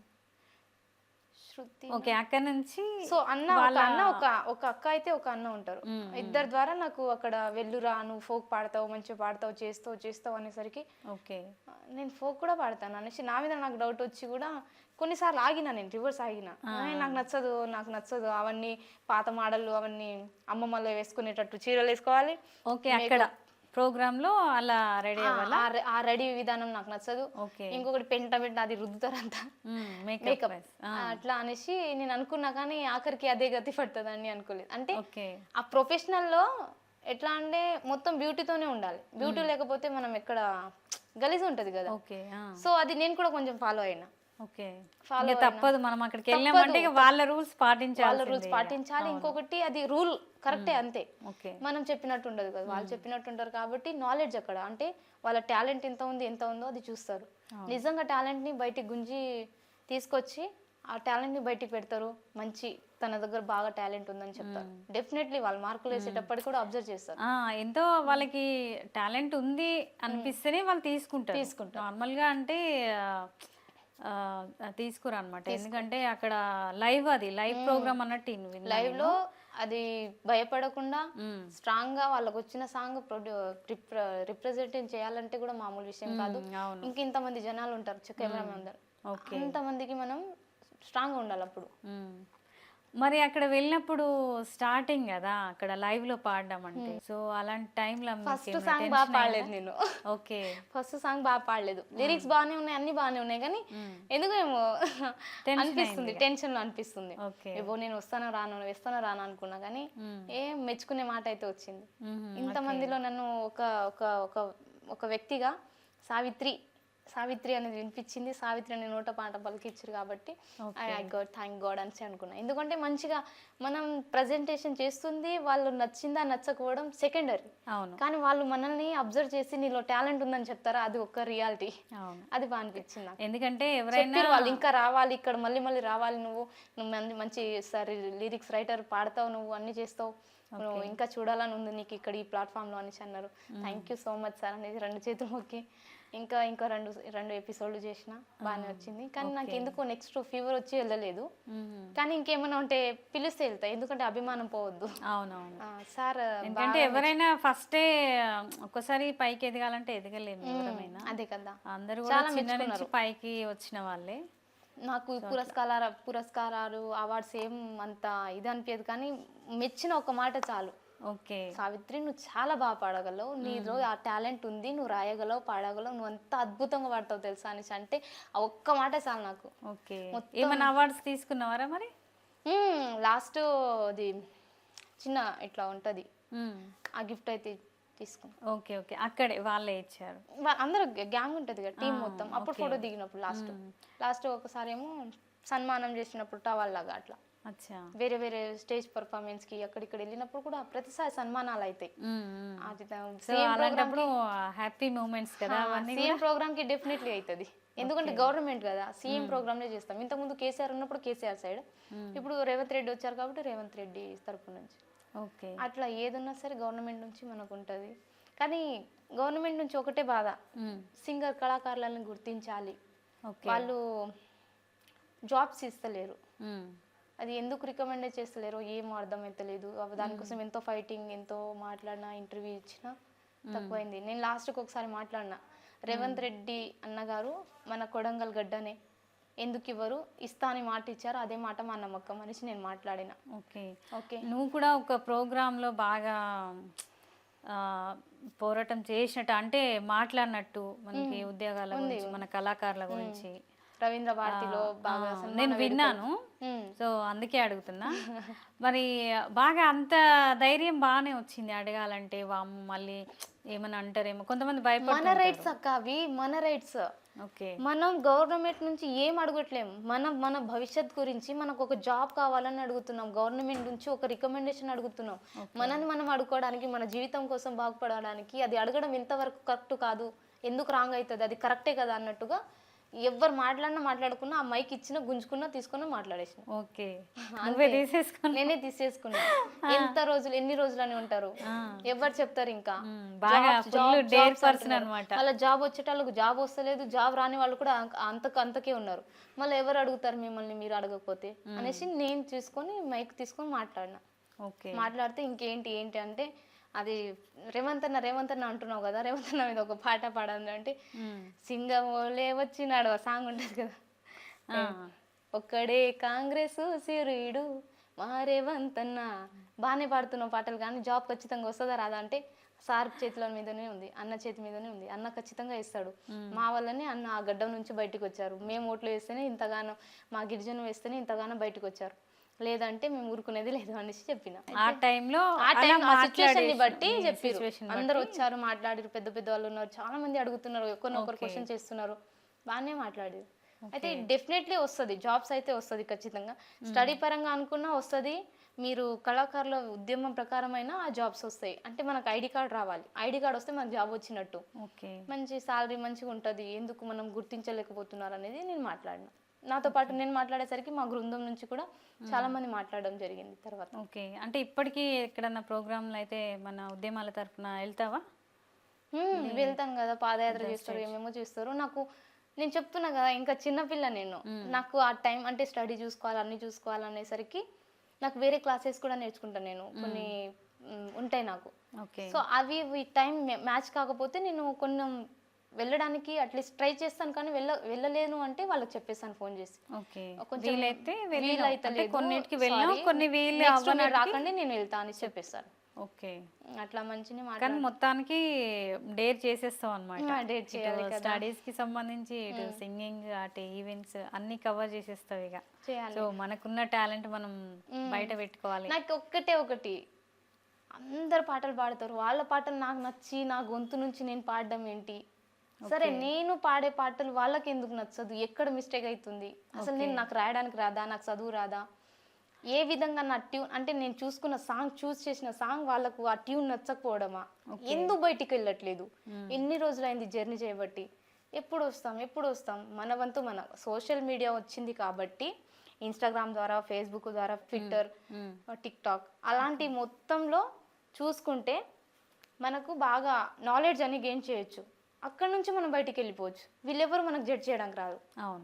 శృతి. ఓకే, అక్కడ నుంచి సో ఒక అక్క అయితే ఒక అన్న ఉంటారు, ఇద్దరు ద్వారా నాకు అక్కడ వెళ్ళురా నువ్వు ఫోక్ పాడతావు, మంచిగా పాడతావు, చేస్తావు అనేసరికి ఓకే నేను ఫోక్ కూడా పాడతాను అనేసి నా మీద నాకు డౌట్ వచ్చి కూడా కొన్నిసార్లు ఆగిన, నేను రివర్స్ ఆగిన, నాకు నచ్చదు అవన్నీ పాత మోడళ్ళు, అవన్నీ అమ్మమ్మలో వేసుకునేటట్టు చీరలు వేసుకోవాలి. ఓకే, అక్కడ ప్రోగ్రామ్ లో అలా రెడీ అవ్వాలా, ఆ రెడీ విధానం నాకు నచ్చదు. ఇంకొకటి పెంట అది రుద్దుతారంతా మేకప్, అట్లా అనేసి నేను అనుకున్నా, కానీ ఆఖరికి అదే గతి పడుతుందని అనుకోలేదు. అంటే ఆ ప్రొఫెషనల్ లో ఎట్లా అంటే మొత్తం బ్యూటీతోనే ఉండాలి, బ్యూటీ లేకపోతే మనం ఎక్కడ గలీజ్ ఉంటది కదా. సో అది నేను కూడా కొంచెం ఫాలో అయినా. ఓకే, తప్పదు, మనం అక్కడికి వెళ్ళామంటే వాళ్ళ రూల్స్ పాటించాలి. ఇంకొకటి అది రూల్ కరెక్టే, అంతే, మనం చెప్పినట్టు ఉండదు కదా, వాళ్ళు చెప్పినట్టు ఉంటారు. కాబట్టి నాలెడ్జ్ అక్కడ, అంటే వాళ్ళ టాలెంట్ ఎంత ఉందో అది చూస్తారు. నిజంగా టాలెంట్ ని బయటికి గుంజి తీసుకొచ్చి ఆ టాలెంట్ ని బయటికి పెడతారు. మంచి తన దగ్గర బాగా టాలెంట్ ఉందని చెప్తారు. డెఫినెట్లీ వాళ్ళు మార్కులు వేసేటప్పటికి కూడా అబ్జర్వ్ చేస్తారు. ఎంతో వాళ్ళకి టాలెంట్ ఉంది అనిపిస్తేనే వాళ్ళు తీసుకుంటారు. నార్మల్ గా అంటే తీసుకురా అనమాట, ఎందుకంటే అక్కడ లైవ్ ప్రోగ్రామ్ అన్నట్టు లైవ్ లో అది భయపడకుండా స్ట్రాంగ్ గా వాళ్ళకి వచ్చిన సాంగ్ రిప్రజెంట్ చేయాలంటే కూడా మామూలు విషయం కాదు. ఇంతమంది జనాలు ఉంటారు, కెమెరామెన్ అందరు, అంతమందికి మనం స్ట్రాంగ్ ఉండాలి అప్పుడు. మరి అక్కడ వెళ్ళినప్పుడు స్టార్టింగ్ కదా అక్కడ లైవ్ లో పాడడం అంటే, సో అలాంటి టైంలో ఫస్ట్ సాంగ్ బాగా పాడలేదు నేను. ఓకే, ఫస్ట్ సాంగ్ బాగా పాడలేదు, లిరిక్స్ బాగానే ఉన్నాయి, అన్ని బాగానే ఉన్నాయి, కానీ ఎందుకు ఏమో అనిపిస్తుంది, టెన్షన్ లో అనిపిస్తుంది. ఏవో నేను వస్తానో రాను అనుకున్నా, కానీ ఏం మెచ్చుకునే మాట అయితే వచ్చింది. ఇంతమందిలో నన్ను ఒక వ్యక్తిగా సావిత్రి అనేది వినిపించింది. సావిత్రి అనే నోట పాట పలికిచ్చారు కాబట్టి థ్యాంక్ గాడ్ అని అనుకున్నా. ఎందుకంటే మంచిగా మనం ప్రజెంటేషన్ చేస్తుంది, వాళ్ళు నచ్చిందా నచ్చకపోవడం సెకండరీ, కానీ వాళ్ళు మనల్ని అబ్జర్వ్ చేసి నీలో టాలెంట్ ఉందని చెప్తారా, అది ఒక రియాలిటీ. అది బాగా అనిపించింది నాకు. ఎందుకంటే ఎవరైనా వాళ్ళు ఇంకా రావాలి, ఇక్కడ మళ్ళీ రావాలి, నువ్వు మంచి లిరిక్స్ రైటర్, పాడతావు, నువ్వు అన్ని చేస్తావు, ఇంకా చూడాలని ఉంది నీకు ఇక్కడ ఈ ప్లాట్ఫామ్ లో అనేసి అన్నారు. Thank you so much sir అనేది 2 చేతులు మొక్కి ఇంకా రెండు ఎపిసోడ్లు చేసిన, బాగానే వచ్చింది. కానీ నాకు ఎందుకో నెక్స్ట్ ఫీవర్ వచ్చి వెళ్ళలేదు, కానీ ఇంకేమైనా ఉంటే పిలిస్తే వెళ్తా, ఎందుకంటే అభిమానం పోవద్దు. అవునవును సార్, ఎందుకంటే ఎవరైనా ఫస్టే ఒక్కసారి పైకి ఎదగాలంటే ఎదగలేము ఎవరైనా, అదే కదా, అందరూ కూడా చిన్న నుంచి పైకి వచ్చిన వాళ్ళే. నాకు పురస్కారాలు అవార్డ్స్ ఏం అంత ఇది అనిపించదు, కానీ మెచ్చిన ఒక మాట చాలు. ఓకే, సావిత్రి నువ్వు చాలా బాగా పాడగలవు, నీలో ఆ టాలెంట్ ఉంది, నువ్వు రాయగలవు, పాడగలవు, నువ్వు అంత అద్భుతంగా పాడతావు తెలుసా అనేసి అంటే ఆ ఒక్క మాట చాలు నాకు. ఓకే, ఏమైనా అవార్డ్స్ తీసుకున్నావారా మరి? లాస్ట్ అది చిన్న ఇట్లా ఉంటది, ఆ గిఫ్ట్ అయితే తీసుకున్నాం. ఓకే ఓకే, అక్కడే వాళ్ళే ఇచ్చారు. అందరూ గ్యాంగ్ ఉంటుంది కదా టీం మొత్తం. అప్పుడు ఫోటో దిగినప్పుడు లాస్ట్ ఒకసారి ఏమో సన్మానం చేసినప్పుడు టవల్ లాగా అట్లా అచ్చా. వేరే వేరే స్టేజ్ పర్ఫార్మెన్స్ కి అక్కడిక్కడ వెళ్ళినప్పుడు కూడా ప్రతిసారి సన్మానాలు అవుతాయి. అది అలాంటప్పుడు హ్యాపీ మూమెంట్స్ కదా అవన్నీ. సీఎం ప్రోగ్రామ్ కి డెఫినెట్లీ అవుతుంది, ఎందుకంటే గవర్నమెంట్ కదా, సీఎం ప్రోగ్రామ్ లో చేస్తాం. ఇంతకుముందు కేసీఆర్ ఉన్నప్పుడు కేసీఆర్ సైడ్, ఇప్పుడు రేవంత్ రెడ్డి వచ్చారు కాబట్టి రేవంత్ రెడ్డి తరపు నుంచి. ఓకే, అట్లా ఏదున్నా సరే గవర్నమెంట్ నుంచి మనకు ఉంటుంది. కానీ గవర్నమెంట్ నుంచి ఒకటే బాధ, సింగర్ కళాకారులను గుర్తించాలి, వాళ్ళు జాబ్స్ ఇస్తలేరు. అది ఎందుకు రికమెండ్ చేస్తలేరో ఏం అర్థమైతలేదు. దానికోసం ఎంతో ఫైటింగ్, ఎంతో మాట్లాడినా, ఇంటర్వ్యూ ఇచ్చినా తక్కువైంది. నేను లాస్ట్కి ఒకసారి మాట్లాడినా, రేవంత్ రెడ్డి అన్నగారు మన కొడంగల్ గడ్డనే, ఎందుకు ఇవ్వరు, ఇస్తా అని మాట ఇచ్చారు, అదే మాట మా నమ్మకం అనేసి నేను మాట్లాడిన. ఓకే ఓకే, నువ్వు కూడా ఒక ప్రోగ్రాంలో బాగా పోరాటం చేసినట్టు, అంటే మాట్లాడినట్టు మనకి ఉద్యోగాల గురించి, మన కళాకారుల గురించి రవీంద్ర భారతిలో బాగా నేను విన్నాను. సో అందుకే అడుగుతున్నా. మరి బాగా అంత ధైర్యం బాగానే వచ్చింది అడగాలంటే, వాము మళ్ళీ ఏమని అంటారేమో కొంతమంది భయపడతారు. మన రైట్స్ అక్క, అవి మన రైట్స్. ఓకే, మనం గవర్నమెంట్ నుంచి ఏం అడగట్లేము, మన భవిష్యత్ గురించి మనకు ఒక జాబ్ కావాలని అడుగుతున్నాం, గవర్నమెంట్ నుంచి ఒక రికమెండేషన్ అడుగుతున్నాం. మనని మనం అడుకోవడానికి, మన జీవితం కోసం బాగుపడడానికి అది అడగడం ఎంతవరకు కరెక్ట్ కాదు, ఎందుకు రాంగ్ అవుతుంది, అది కరెక్టే కదా అన్నట్టుగా ఎవరు మాట్లాడుకున్నా ఆ మైక్ ఇచ్చిన గుంజుకున్నా తీసుకున్నా మాట్లాడేసిన. ఓకే, నేనే తీసేసుకున్నా. ఎన్ని రోజులు అని ఉంటారు, ఎవరు చెప్తారు ఇంకా. అలా జాబ్ వచ్చేటోళ్ళకు జాబ్ వస్తలేదు, జాబ్ రాని వాళ్ళు కూడా అంతకే ఉన్నారు. మళ్ళీ ఎవరు అడుగుతారు మిమ్మల్ని మీరు అడగకపోతే అనేసి నేను తీసుకొని మైక్ తీసుకొని మాట్లాడినా. మాట్లాడితే ఇంకేంటి అంటే, అది రేవంత్ అన్న అంటున్నావు కదా, రేవంత్ అన్న మీద ఒక పాట పాడాలి అంటే, సింగమోలే వచ్చినాడు ఆ సాంగ్ ఉంటుంది కదా, ఒక్కడే కాంగ్రెస్ సిరుడు మా రేవంత్ అన్న. బాగానే పాడుతున్నావు పాటలు, కానీ జాబ్ ఖచ్చితంగా వస్తుందా రాదా అంటే, సార్ చేతుల మీదనే ఉంది, అన్న చేతి మీదనే ఉంది, అన్న ఖచ్చితంగా ఇస్తాడు. మా వల్లనే అన్న ఆ గడ్డం నుంచి బయటకు వచ్చారు, మేము ఓట్లు వేస్తేనే ఇంతగానో, మా గిరిజన వేస్తేనే ఇంతగానో బయటకు వచ్చారు, లేదంటే మేము ఊరుకునేది లేదు అనేసి చెప్పిన. ఆ టైంలో సిచ్యువేషన్ ని బట్టి చెప్పారు, అందరు వచ్చారు, మాట్లాడారు, పెద్ద పెద్ద వాళ్ళు ఉన్నారు, చాలా మంది అడుగుతున్నారు, ఒకరినొకరు క్వశ్చన్ చేస్తున్నారు, బాగానే మాట్లాడారు. అయితే డెఫినెట్లీ వస్తుంది, జాబ్స్ అయితే వస్తుంది ఖచ్చితంగా. స్టడీ పరంగా అనుకున్నా వస్తుంది, మీరు కళాకారుల ఉద్యమం ప్రకారమైనా ఆ జాబ్స్ వస్తాయి. అంటే మనకు ఐడి కార్డ్ రావాలి, ఐడి కార్డ్ వస్తే మనకు జాబ్ వచ్చినట్టు, మంచి సాలరీ మంచిగా ఉంటుంది. ఎందుకు మనం గుర్తించలేకపోతున్నారు అనేది నేను మాట్లాడినా. నాతో పాటు నేను మాట్లాడేసరికి మా బృందం నుంచి కూడా చాలా మంది మాట్లాడడం జరిగింది తర్వాత. ఓకే, అంటే ఇప్పటికీ ఎక్కడన్నా ప్రోగ్రాంలు అయితే మన ఉద్యమాల తరఫున వెళ్తావా? వెళ్తాను కదా, పాదయాత్ర చేస్తారు, ఏమేమో చేస్తారు. నేను చెప్తున్నా కదా, ఇంకా చిన్నపిల్ల నేను, నాకు ఆ టైం అంటే స్టడీ చూసుకోవాలి, అన్ని చూసుకోవాలనేసరికి నాకు వేరే క్లాసెస్ కూడా నేర్చుకుంటాను నేను, కొన్ని ఉంటాయి నాకు. సో అవి టైం మ్యాచ్ కాకపోతే నేను కొన్ని వెళ్ళడానికి అట్లీస్ట్ ట్రై చేస్తాను, కానీ వెళ్ళలేను అంటే వాళ్ళకి చెప్పేస్తాను ఫోన్ చేసి, కొంచెం రాకండి నేను వెళ్తా అని చెప్పేస్తాను. ఓకే, అట్లా మంచిగా కానీ మొత్తానికి డేర్ చేసేస్తాం అన్నమాట. డేర్ చేయాలి, స్టడీస్ కి సంబంధించి ఇటు సింగింగ్, అటు ఈవెంట్స్ అన్ని కవర్ చేసేస్తావు ఇక. సో మనకున్న టాలెంట్ మనం బయట పెట్టుకోవాలి. నాకు ఒకటి, అందరు పాటలు పాడతారు, వాళ్ళ పాటలు నాకు నచ్చి నా గొంతు నుంచి నేను పాడడం ఏంటి? సరే, నేను పాడే పాటలు వాళ్ళకి ఎందుకు నచ్చదు, ఎక్కడ మిస్టేక్ అవుతుంది అసలు? నాకు రాయడానికి రాదా, నాకు చదువు రాదా, ఏ విధంగా నా ట్యూన్ అంటే నేను చూస్ చేసిన సాంగ్ వాళ్ళకు ఆ ట్యూన్ నచ్చకపోవడమా, ఎందుకు బయటికి వెళ్ళట్లేదు? ఎన్ని రోజులైంది జర్నీ చేయబట్టి, ఎప్పుడు వస్తాం? మన వంతు మన సోషల్ మీడియా వచ్చింది కాబట్టి, ఇన్స్టాగ్రామ్ ద్వారా, ఫేస్బుక్ ద్వారా, ట్విట్టర్, టిక్టాక్ అలాంటి మొత్తంలో చూసుకుంటే మనకు బాగా నాలెడ్జ్ అని గెయిన్ చేయొచ్చు. అక్కడ నుంచి మనం బయటికి వెళ్ళిపోవచ్చు, వీళ్ళెవరు మనకు జడ్జ్ చేయడానికి రాదు.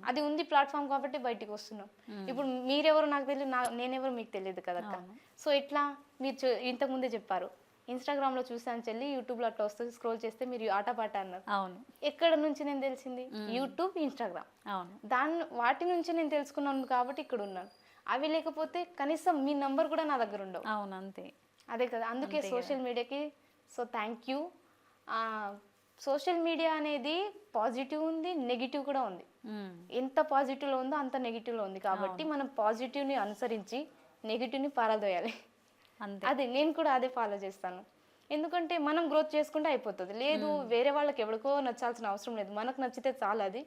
అది ఉంది ప్లాట్ఫామ్ కాబట్టి బయటికి వస్తున్నాం. ఇప్పుడు మీరెవరు నాకు తెలియదు, నేనెవరు మీకు తెలియదు కదా. సో ఇట్లా మీరు ఇంతకుముందే చెప్పారు, ఇన్స్టాగ్రామ్ లో చూసాను చెల్లి, యూట్యూబ్ లో అట్లా వస్తుంది, స్క్రోల్ చేస్తే మీరు ఆటపాట అన్నారు. ఎక్కడ నుంచి నేను తెలిసింది? యూట్యూబ్, ఇన్స్టాగ్రామ్, వాటి నుంచి నేను తెలుసుకున్నాను కాబట్టి ఇక్కడ ఉన్నాను. అవి లేకపోతే కనీసం మీ నంబర్ కూడా నా దగ్గర ఉండవు. అంతే, అదే కదా, అందుకే సోషల్ మీడియాకి so thank you. Social media అనేది పాజిటివ్ ఉంది, నెగిటివ్ కూడా ఉంది. ఎంత పాజిటివ్లో ఉందో అంత నెగిటివ్లో ఉంది. కాబట్టి మనం పాజిటివ్ని అనుసరించి నెగిటివ్ని పారదోయాలి. అది నేను కూడా అదే ఫాలో చేస్తాను. ఎందుకంటే మనం గ్రోత్ చేసుకుంటే అయిపోతుంది. లేదు వేరే వాళ్ళకి ఎవరికో నచ్చాల్సిన అవసరం లేదు, మనకు నచ్చితే చాలు. అది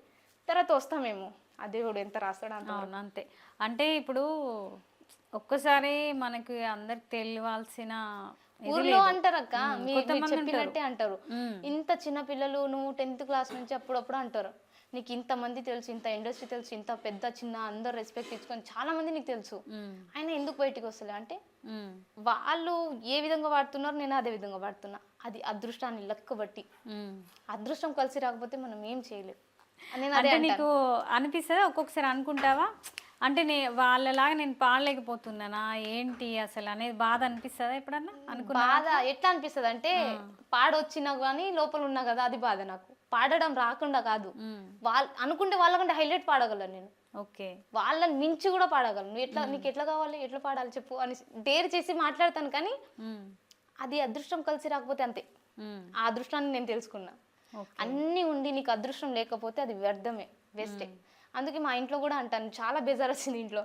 తర్వాత వస్తామేమో, ఆ దేవుడు ఎంత రాస్తాడో అంత. అవును అంతే. అంటే ఇప్పుడు ఒక్కసారి మనకి అందరికి తెలియాల్సిన ఇది ఊర్లో లేదు. అంటారక్క, మీరు కొంతమంది చెప్పినట్టే అంటారు. మ్మ్. ఇంత చిన్న పిల్లలు, నువ్వు 10th క్లాస్ నుంచి అప్పుడప్పుడు అంటారు, నీకు ఇంతమంది తెలుసు, ఇంత ఇండస్ట్రీ తెలుసు, ఇంత పెద్ద చిన్న అందరు రెస్పెక్ట్ ఇచ్చుకొని చాలా మంది నీకు తెలుసు, మ్మ్. ఆయన ఎందుకు బయటికి వస్తలే అంటే మ్మ్. వాళ్ళు ఏ విధంగా వాడుతున్నారు, నేను అదే విధంగా వాడుతున్నా. అది అదృష్టాన్ని లెక్క బట్టి. మ్మ్. అదృష్టం కలిసి రాకపోతే మనం ఏం చేయలేం. నేను అదే అంటే అంటాను. నీకు అనిపిస్తుందా ఒక్కొక్కసారి అనుకుంటావా, అంటే వాళ్ళలాగా నేను పాడలేకపోతున్నానా ఏంటి అసలు అనేది బాధ అనిపిస్తుందా ఎప్పుడన్నా అనుకున్నా? బాధ ఎట్లా అనిపిస్తుంది అంటే, పాడొచ్చినా కానీ లోపల ఉన్నా కదా, అది బాధ. నాకు పాడడం రాకుండా కాదు, వాళ్ళు అనుకుంటే వాళ్ళకంటే హైలైట్ పాడగలను నేను, ఓకే. వాళ్ళని మించి కూడా పాడగలను. నువ్వు ఎట్లా, నీకు ఎట్లా కావాలి, ఎట్లా పాడాలి చెప్పు అని డేర్ చేసి మాట్లాడతాను. కానీ అది అదృష్టం కలిసి రాకపోతే అంతే. ఆ అదృష్టాన్ని నేను తెలుసుకున్నా. అన్నీ ఉండి నీకు అదృష్టం లేకపోతే అది వ్యర్థమే, వేస్టే. అందుకే మా ఇంట్లో కూడా అంటాను, చాలా బేజార్ వచ్చింది ఇంట్లో,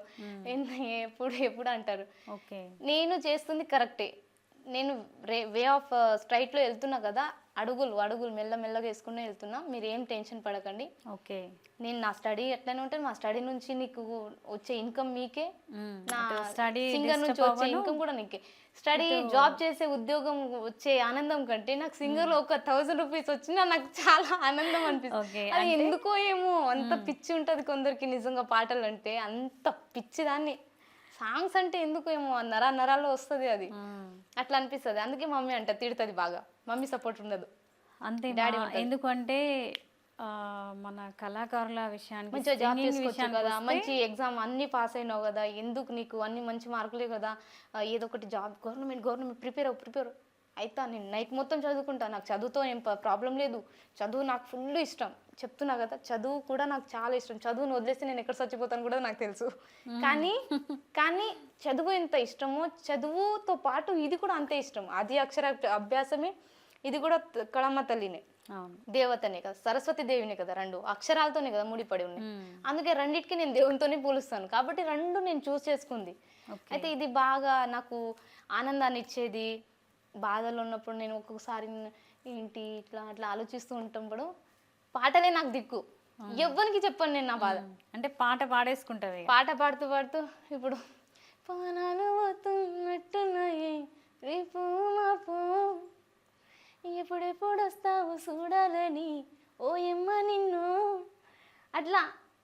ఎప్పుడు అంటారు. ఓకే. నేను చేస్తుంది కరెక్టే, నేను వే ఆఫ్ స్ట్రైట్లో వెళ్తున్నా కదా, అడుగులు మెల్లమెల్లగా వేసుకునే వెళ్తున్నా, మీరు ఏం టెన్షన్ పడకండి. ఓకే. నేను నా స్టడీ ఎట్లనే ఉంటుంది, మా స్టడీ నుంచి నీకు వచ్చే ఇన్కమ్ మీకే, నా స్టడీ సింగర్ నుంచి వచ్చే ఇన్కమ్ కూడా నీకే. స్టడీ జాబ్ చేసే ఉద్యోగం వచ్చే ఆనందం కంటే నాకు సింగర్ లో ఒక 1000 రూపీస్ వచ్చినా నాకు చాలా ఆనందం అనిపిస్తుంది. అది ఎందుకో ఏమో అంత పిచ్చి ఉంటది కొందరికి నిజంగా, పాటలు అంటే అంత పిచ్చి దాన్ని. సాంగ్స్ అంటే ఎందుకు ఏమో నరాల్లో వస్తుంది అది, అట్లా అనిపిస్తుంది. అందుకే మమ్మీ అంట తిడుతుంది బాగా, మమ్మీ సపోర్ట్ ఉండదు అంతే. ఎందుకంటే మన కళాకారుల విషయానికి మంచిగా జాబ్ చేసుకోవచ్చు కదా, మంచి ఎగ్జామ్ అన్ని పాస్ అయినావు కదా, ఎందుకు నీకు అన్ని మంచి మార్కులే కదా, ఏదో ఒకటి జాబ్ గవర్నమెంట్ ప్రిపేర్ అయితే నేను నైట్ మొత్తం చదువుకుంటా, నాకు చదువుతో ఏం ప్రాబ్లం లేదు, చదువు నాకు ఫుల్ ఇష్టం. చెప్తున్నా కదా, చదువు కూడా నాకు చాలా ఇష్టం. చదువును వదిలేస్తే నేను ఎక్కడ చచ్చిపోతాను కూడా నాకు తెలుసు. కానీ చదువు ఎంత ఇష్టమో, చదువుతో పాటు ఇది కూడా అంతే ఇష్టం. అది అక్షర అభ్యాసమే, ఇది కూడా కళమ్మ తల్లినే, దేవతనే కదా, సరస్వతి దేవినే కదా, రెండు అక్షరాలతోనే కదా ముడిపడి ఉన్నాయి. అందుకే రెండింటికి నేను దేవునితోనే పోలుస్తాను. కాబట్టి రెండు నేను చూస్ చేసుకుంది. అయితే ఇది బాగా నాకు ఆనందాన్ని ఇచ్చేది. బాధలో ఉన్నప్పుడు నేను ఒక్కొక్కసారి ఏంటి ఇట్లా అట్లా ఆలోచిస్తూ ఉంటున్నప్పుడు పాటలే నాకు దిక్కు, ఎవ్వరికి చెప్పను నేను నా బాధ. అంటే పాట పాడేసుకుంటావు, పాట పాడుతూ ఇప్పుడు పానాలు పోతున్నట్టున్నాయి రేపు మాపో, ఎప్పుడెప్పుడు వస్తావు చూడాలని ఓ ఎమ్మ నిన్ను, అట్లా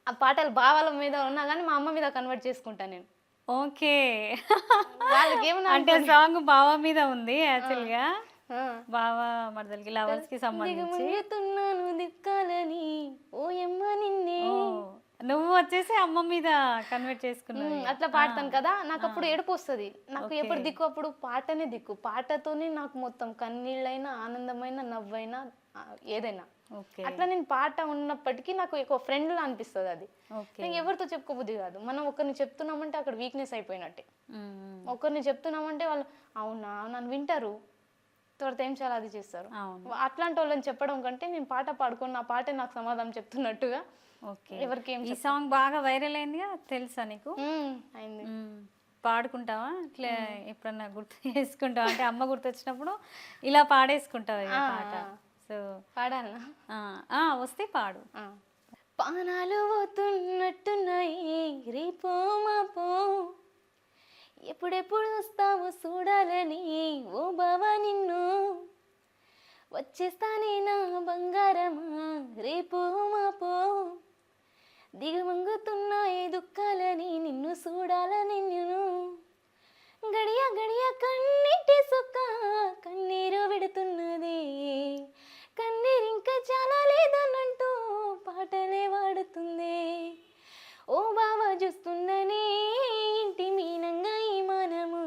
ఆ పాటలు భావాల మీద ఉన్నా కానీ మా అమ్మ మీద కన్వర్ట్ చేసుకుంటా నేను. ఓకే. వాళ్ళకి ఏమన్నా అంటే సాంగ్ బావ మీద ఉంది యాక్చువల్ గా, బావ మరదలకి లవర్స్ కి సంబంధించి. దిక్కాలని ఓ ఎమ్మ నిన్నే, నువ్వు వచ్చేసి అమ్మ మీద కన్వర్ట్ చేసుకున్నావు. అట్లా పాడతాను కదా, నాకు అప్పుడు ఏడుపు వస్తుంది. నాకు ఎప్పుడు దిక్కు అప్పుడు పాటనే దిక్కు. పాటతోనే నాకు మొత్తం కన్నీళ్ళైనా ఆనందమైన నవ్వైనా ఏదైనా. అట్లా నేను పాట ఉన్నప్పటికీ నాకు ఒక ఫ్రెండ్ లా అనిపిస్తుంది అది. నేను ఎవరితో చెప్పుకోబుద్ది కాదు. మనం ఒకరిని చెప్తున్నామంటే అక్కడ వీక్నెస్ అయిపోయినట్టే. ఒకరిని చెప్తున్నామంటే వాళ్ళు అవునా నన్ను వింటారు, తర్వాత ఏం చాలా అది చేస్తారు. అట్లాంటి వాళ్ళని చెప్పడం కంటే నేను పాట పాడుకొని నా పాటే నాకు సమాధానం చెప్తున్నట్టుగా. ఎవరికి ఈ సాంగ్ బాగా వైరల్ అయిందిగా, తెలుసా నీకు? అయింది. పాడుకుంటావా ఇట్లా ఎప్పుడన్నా గుర్తు చేసుకుంటావా? అంటే అమ్మ గుర్తొచ్చినప్పుడు ఇలా పాడేసుకుంటావా పాట? సో పాడాలనా? వస్తే పాడు. పానాలు పోతున్నట్టున్నాయి రేపో మాపో, ఎప్పుడెప్పుడు వస్తావు చూడాలని ఓ బావా నిన్ను, వచ్చేస్తానే నా బంగారమా రేపో మాపో, దిగమంగుతున్నాయి దుఃఖాలని నిన్ను చూడాలని నిన్ను, గడియ గడియ కన్నీటి సుక్క కన్నీరు విడుతున్నది, కన్నీరింక చాలా లేదనంటూ పాటలే వాడుతుంది, ఓ బావా చూస్తుందనే ఇంటి మీనంగా ఈ మనము,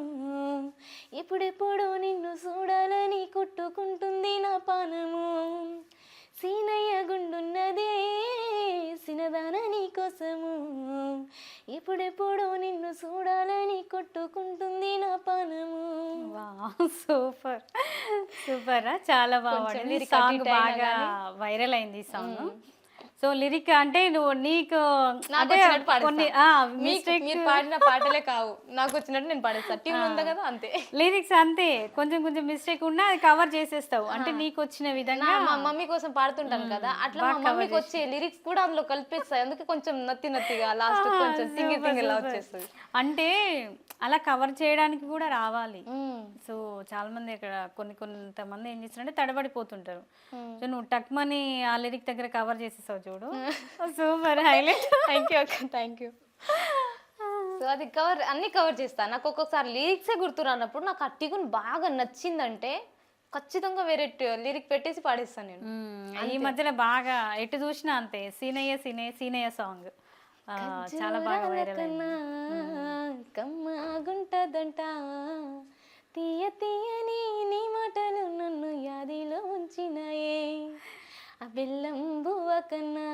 ఎప్పుడెప్పుడు నిన్ను చూడాలని కొట్టుకుంటుంది నా పానము, సీనయ్య గుండున్నదే సినదాన నీ కోసము, ఎప్పుడెప్పుడు నిన్ను చూడాలని కొట్టుకుంటుంది నా పానము. సూపర్ సూపర్, చాలా బాగుంది. సాంగ్ బాగా వైరల్ అయింది ఈ సాంగ్. సో లిరిక్ అంటే నువ్వు నీకు నాకు అంటే వచ్చినట్టు పాడేస్తా. కొన్ని మీరు పాడిన పాటలే కావు, నాకు వచ్చినట్టు నేను పాడేస్తా. ట్యూన్ ఉంది కదా అంతే. లిరిక్స్ అంతే కొంచెం కొంచెం మిస్టేక్ ఉన్నా అది కవర్ చేసేస్తావు అంటే నీకు వచ్చిన విధంగా. మా మమ్మీ కోసం పాడుతుంటాను కదా, అట్లా మా మమ్మీకి వచ్చే లిరిక్స్ కూడా అందులో కల్పిస్తాయి. అందుకే కొంచెం నత్తిగా లాస్ట్ కొంచెం సింగి ఇలా వచ్చేస్తుంది. అంటే అలా కవర్ చేయడానికి కూడా రావాలి. సో చాలా మంది ఇక్కడ కొంతమంది ఏం చేస్తారంటే తడబడిపోతుంటారు. సో నువ్వు టక్మని ఆ లిరిక్ దగ్గర కవర్ చేసేసావు చూడు, సూపర్ హైలైట్. థ్యాంక్ యూ అక్క, థ్యాంక్ యూ. సో అది అన్ని కవర్ చేస్తాను. నాకు ఒక్కొక్కసారి లిరిక్సే గుర్తు రానప్పుడు నాకు ఆ ట్యూన్ బాగా నచ్చిందంటే ఖచ్చితంగా వేరే లిరిక్ పెట్టేసి పాడేస్తాను నేను. ఈ మధ్యలో బాగా ఎటు చూసినా అంతే సీనయ్య సాంగ్ చాలా బాగా వైరల్ అయింది. కమ్మగుంటదంట తీయ తీయని నీ మాటలు నన్ను యాదిలో ఉంచినాయే, ఆ బెల్లం బువ్వ కన్నా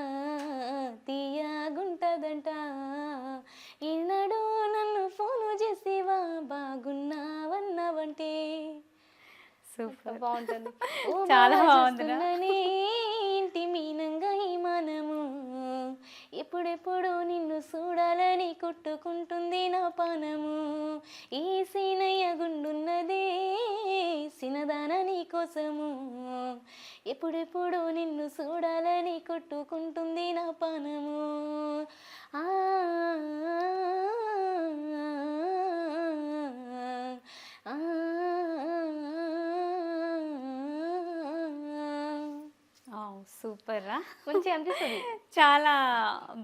తీయగుంటదంట, ఈనాడు నన్ను ఫోను చేసేవా బాగున్నావన్నవంటే. సూపర్ బాగుంటుంది. చాలా బాగుంది. ఇంటి మీనంగా ఈ మనము ఎప్పుడెప్పుడు నిన్ను చూడాలని కొట్టుకుంటుంది నా పానము, ఈ సీనయ్య గుండున్నదే సినదాన నీ కోసము, ఎప్పుడెప్పుడు నిన్ను చూడాలని కొట్టుకుంటుంది నా పానము. ఆ సూపర్ మంచిగా అనిపిస్తుంది. చాలా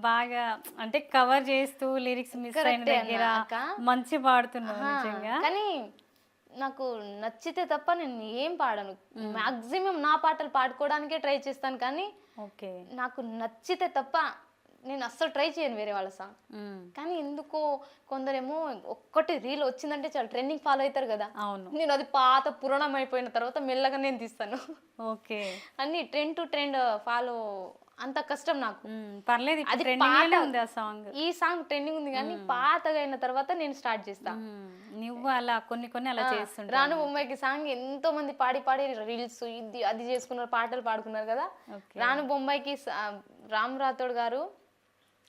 బాగా అంటే కవర్ చేస్తూ లిరిక్స్ మిస్ అయిన దగ్గర మంచి పాడుతున్నావు నిజంగా. కానీ నాకు నచ్చితే తప్ప నేను ఏం పాడను. మాక్సిమం నా పాటలు పాడుకోవడానికే ట్రై చేస్తాను, కానీ ఓకే నాకు నచ్చితే తప్ప నేను అస్సలు ట్రై చేయను వేరే వాళ్ళ సాంగ్. కానీ ఎందుకో కొందరేమో ఒక్కటి రీల్ వచ్చిందంటే చాలా ట్రెండింగ్ ఫాలో అవుతారు కదా. అవును, నేను అది పాత పురాణం అయిపోయిన తర్వాత మెల్లగా నేను తీస్తాను. ఓకే అన్ని ట్రెండ్ టు ట్రెండ్ ఫాలో అంత కష్టం నాకు. పర్లేదు, అది ఉంది ఆ సాంగ్. ఈ సాంగ్ ట్రెండింగ్ ఉంది కానీ పాతగా అయిన తర్వాత నేను స్టార్ట్ చేస్తా. నువ్వు అలా కొన్ని అలా చేస్తుంటా. రాను బొమ్మాయికి సాంగ్ ఎంతో మంది పాడి రీల్స్ ఇది అది చేసుకున్నారు, పాటలు పాడుకున్నారు కదా. రాను బొమ్మాయికి రామ్ రాథోడ్ గారు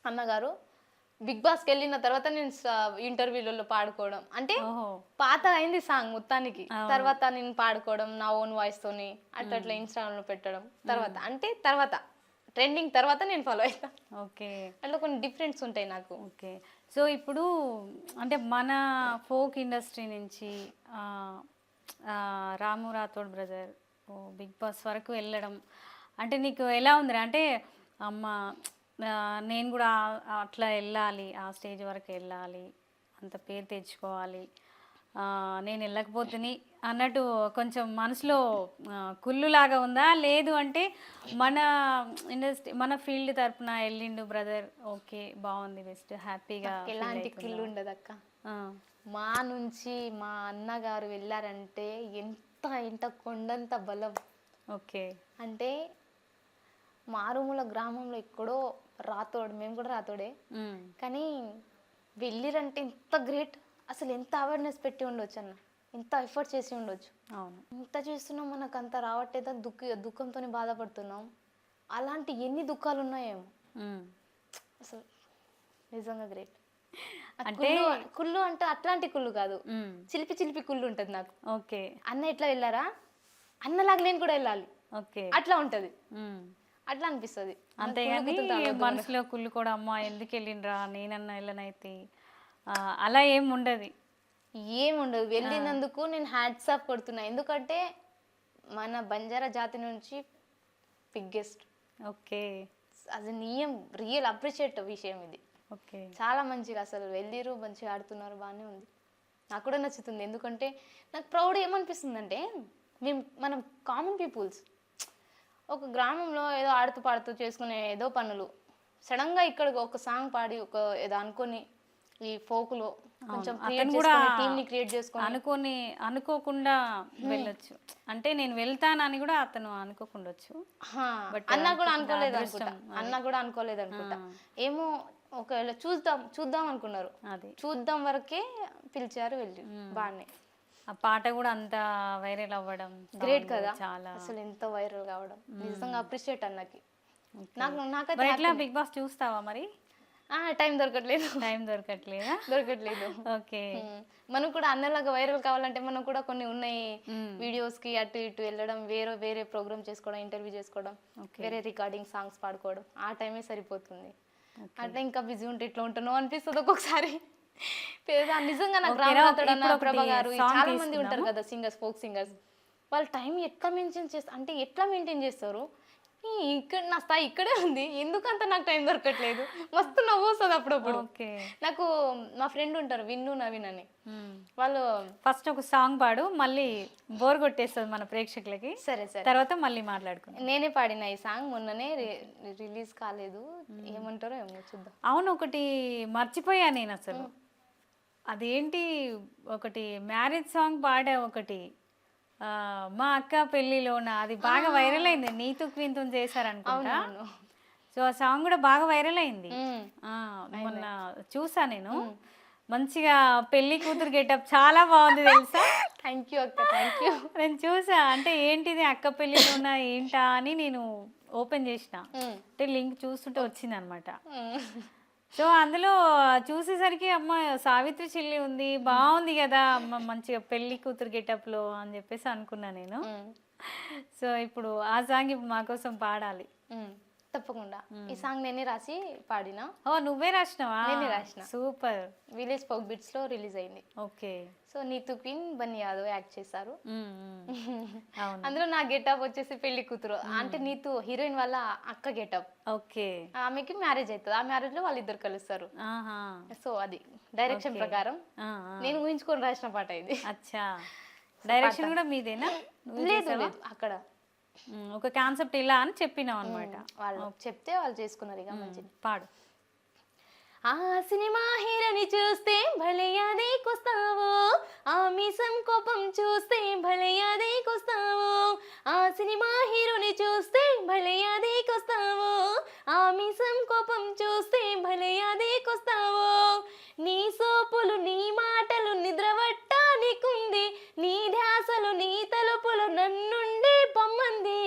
అన్నగారు బిగ్ బాస్కి వెళ్ళిన తర్వాత నేను ఇంటర్వ్యూలలో పాడుకోవడం అంటే పాత అయింది సాంగ్ మొత్తానికి. తర్వాత నేను పాడుకోవడం నా ఓన్ వాయిస్ తోని అట్లా ఇన్స్టాగ్రామ్ లో పెట్టడం. తర్వాత ట్రెండింగ్ తర్వాత నేను ఫాలో అవుతాను. ఓకే, అట్లా కొన్ని డిఫరెన్స్ ఉంటాయి నాకు. ఓకే, సో ఇప్పుడు అంటే మన ఫోక్ ఇండస్ట్రీ నుంచి రాము రాథోడ్ బ్రదర్ బిగ్ బాస్ వరకు వెళ్ళడం అంటే నీకు ఎలా ఉందిరా? అంటే అమ్మ నేను కూడా అట్లా వెళ్ళాలి, ఆ స్టేజ్ వరకు వెళ్ళాలి, అంత పేరు తెచ్చుకోవాలి, నేను వెళ్ళకపోతేని అన్నట్టు కొంచెం మనసులో కుళ్ళులాగా ఉందా? లేదు అంటే మన ఇండస్ట్రీ మన ఫీల్డ్ తరపున వెళ్ళిండు బ్రదర్, ఓకే బాగుంది, బెస్ట్, హ్యాపీగా. ఎలాంటి కుళ్ళు ఉండదు అక్క. మా నుంచి మా అన్నగారు వెళ్ళారంటే ఎంత కొండంత బలం. ఓకే, అంటే మారుమూల గ్రామంలో ఎక్కడో రాతోడు, మేము కూడా రాతోడే, కానీ వెళ్ళిరంటే ఎంత గ్రేట్. అసలు ఎంత అవేర్నెస్ పెట్టి ఉండొచ్చు అన్న, ఎంత ఎఫర్ట్ చేసి ఉండొచ్చు. అవును, ఎంత చేస్తున్నాం, మనకు అంత రావట్లేదా, దుఃఖంతో బాధపడుతున్నాం. అలాంటి ఎన్ని దుఃఖాలు ఉన్నాయేమో. అసలు నిజంగా గ్రేట్. అంటే కుళ్ళు అంటే అట్లాంటి కుళ్ళు కాదు, చిలిపి కుళ్ళు ఉంటది నాకు. ఓకే, అన్న ఎట్లా వెళ్ళారా, అన్నలాగా నేను కూడా వెళ్ళాలి, ఓకే అట్లా ఉంటది, అట్లా అనిపిస్తుంది. అంతేగాని మనసులో కుళ్ళు కూడా అమ్మ ఎందుకు వెళ్ళినరా నేనన్నా వెళ్ళనైతే అలా ఏముండదు. వెళ్ళినందుకు నేను హ్యాట్స్ ఆఫ్ కొడుతున్నా. ఎందుకంటే మన బంజారా జాతి నుంచి బిగ్గెస్ట్. ఓకే, అది రియల్ అప్రిషియేట్ విషయం ఇది. ఓకే, చాలా మంచిగా అసలు వెళ్ళిరు, మంచిగా ఆడుతున్నారు, బాగానే ఉంది. నాకు కూడా నచ్చుతుంది. ఎందుకంటే నాకు ప్రౌడ్ ఏమనిపిస్తుంది అంటే మనం కామన్ పీపుల్స్ ఒక గ్రామంలో ఏదో ఆడుతూ పాడుతూ చేసుకునే ఏదో పనులు సడన్గా ఇక్కడ ఒక సాంగ్ పాడి ఒక ఏదో అనుకొని ఈ ఫోకులో కొంచెం టీమ్ని క్రియేట్ చేసుకొని అనుకోకుండా వెళ్ళొచ్చు. అంటే నేను వెళ్తానని కూడా అతను అనుకోకుండొచ్చు. అన్న కూడా అనుకోలేదు అనుకుంటా. ఏమో ఒకవేళ చూద్దాం అనుకున్నారు, చూద్దాం వరకే పిలిచారు, వెళ్ళి బాగానే. ఆ పాట కూడా అంత వైరల్ అవ్వడం గ్రేట్ కదా. చాలా అసలు ఎంత వైరల్ కావడం నిజంగా అప్రిషియేట్ అన్నకి. నాకైతే మరి ఎట్లా బిగ్ బాస్ చూస్తావా మరి? టైం దొరకట్లేదు. టైం దొరకట్లేదా? దొరకట్లేదు. ఓకే. మనం కూడా అన్నలాగా వైరల్ కావాలంటే మనం కూడా కొన్ని ఉన్నాయి వీడియోస్కి అటు ఇటు వెళ్ళడం, వేరే వేరే ప్రోగ్రామ్ చేసుకోవడం, ఇంటర్వ్యూ చేసుకోవడం, వేరే రికార్డింగ్ సాంగ్స్ పాడుకోవడం, ఆ టైమే సరిపోతుంది. అట్లా ఇంకా బిజీ ఉంటే ఇట్లా ఉంటున్నావు అనిపిస్తుంది ఒక్కొక్కసారి. నిజంగా నాకు రామరాథోడ్ అన్న, ప్రభా గారు చాలా మంది ఉంటారు కదా సింగర్స్, ఫోక్ సింగర్స్, వాళ్ళ టైం ఎట్లా మెయింటైన్ చేస్తారు అంటే ఎట్లా మెయింటైన్ చేస్తారు? ఇక్కడ నా స్థాయి ఇక్కడే ఉంది, ఎందుకంత నాకు టైం దొరకట్లేదు. మస్తు నవ్వు వస్తుంది అప్పుడప్పుడు. నాకు మా ఫ్రెండ్ ఉంటారు విన్ను నవీన్ అని, వాళ్ళు ఫస్ట్ ఒక సాంగ్ పాడు, మళ్ళీ బోర్ కొట్టేస్తుంది మన ప్రేక్షకులకి. సరే సరే, తర్వాత మళ్ళీ మాట్లాడుకుందాం. నేనే పాడిన ఈ సాంగ్, మొన్ననే రిలీజ్ కాలేదు, ఏమంటారో ఏమో చూద్దాం. అవును, ఒకటి మర్చిపోయా నేను అసలు, అదేంటి ఒకటి మ్యారేజ్ సాంగ్ పాడా ఒకటి, మా అక్క పెళ్లిలోన, అది బాగా వైరల్ అయింది, నీతు క్వింతు చేశారనుకుంటా. సో ఆ సాంగ్ కూడా బాగా వైరల్ అయింది. మొన్న చూసా నేను, మంచిగా పెళ్లి కూతురు గెటప్ చాలా బాగుంది తెలుసా. థ్యాంక్ యూ అక్క, థ్యాంక్ యూ. నేను చూసా, అంటే ఏంటిది అక్క పెళ్లిలోన ఏంటా అని నేను ఓపెన్ చేసిన, అంటే లింక్ చూస్తుంటే వచ్చింది అనమాట. సో అందులో చూసేసరికి అమ్మ సావిత్రి చెల్లి ఉంది, బాగుంది కదా అమ్మ, మంచిగా పెళ్లి కూతురు గెటప్లో అని చెప్పేసి అనుకున్నా నేను. సో ఇప్పుడు ఆ సాంగ్ ఇప్పుడు మా కోసం పాడాలి. తప్పకుండా. ఈ సాంగ్ నేనే రాసి పాడినా. ఓ నువ్వే రాసినావా? నేనే రాసిన. సూపర్. విలేజ్ ఫోక్ బిట్స్ లో రిలీజ్ అయింది. Okay. So Neetu queen, Bunny Yadav act చేశారు. అందులో నా గెటప్ వచ్చేసి పెళ్లి కూతురు, అంటే నీతు హీరోయిన్ వాళ్ళ అక్క గెటప్. ఓకే. ఆమెకి మ్యారేజ్ అవుతుంది, ఆ మ్యారేజ్ లో వాళ్ళిద్దరు కలుస్తారు. సో అది డైరెక్షన్ ప్రకారం నేను ఊహించుకొని రాసిన పాట ఇది. అచ్చా, డైరెక్షన్ కూడా మీదేనా? లేదు లేదు, అక్కడ ఒక కాన్సెప్ట్ ఇలా అని చెప్పినావు అనమాట. వాళ్ళు చెప్తే వాళ్ళు చేసుకున్నారు. ఇక మంచిది పాడు. ఆ సినిమా హీరోని చూస్తే భలే యాదేకొస్తావో, ఆ మీసం కోపం చూస్తే భలే యాదేకొస్తావో, ఆ సినిమా హీరోని చూస్తే భలే యాదేకొస్తావో, ఆ మీసం కోపం చూస్తే భలే యాదేకొస్తావో, నీ సోపులు నీ మాటలు నిద్రవట్టానికుంది, నీ ధ్యాసలు నీ తలుపులు నన్నుండే పొమ్మంది,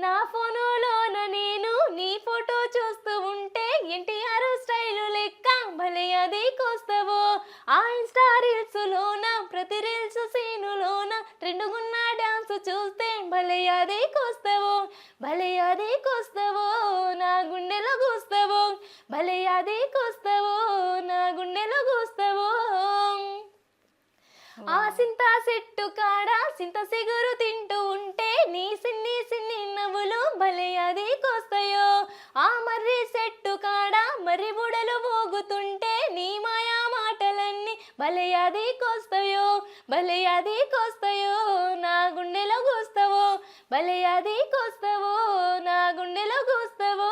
నా ఫోనులోన నేను నీ ఫోటో చూస్తూ ఉంటే ఎన్టీఆర్ స్టైలు లెక్క భలే యాదేకొస్తావో, ఆ ఇన్స్టా రీల్స్ లోన ప్రతి రీల్స్ సీనులోన ట్రెండుగున్న డాన్స్ చూస్తే భలే యాదేకొస్తావో, భలే యాదేకొస్తావో, నా గుండెలో కూస్తావో, భలే యాదేకొస్తావో, నా గుండెలో కూస్తావో, ఆ సింత చెట్టు కాడ సింత సిగురు తింటూ ఉంటే నీ సిన్ని సిన్ని నవ్వులు భలే యాదేకొస్తాయో, ఆ మర్రి చెట్టు కాడ మర్రి బుడలు మోగుతుంటే నీ మాయా మాటలన్నీ భలే యాదేకొస్తాయో, భలే యాదేకొస్తాయో, నా గుండెలో కూస్తావో, భలే యాదేకొస్తావో, నా గుండెలో కూస్తావో,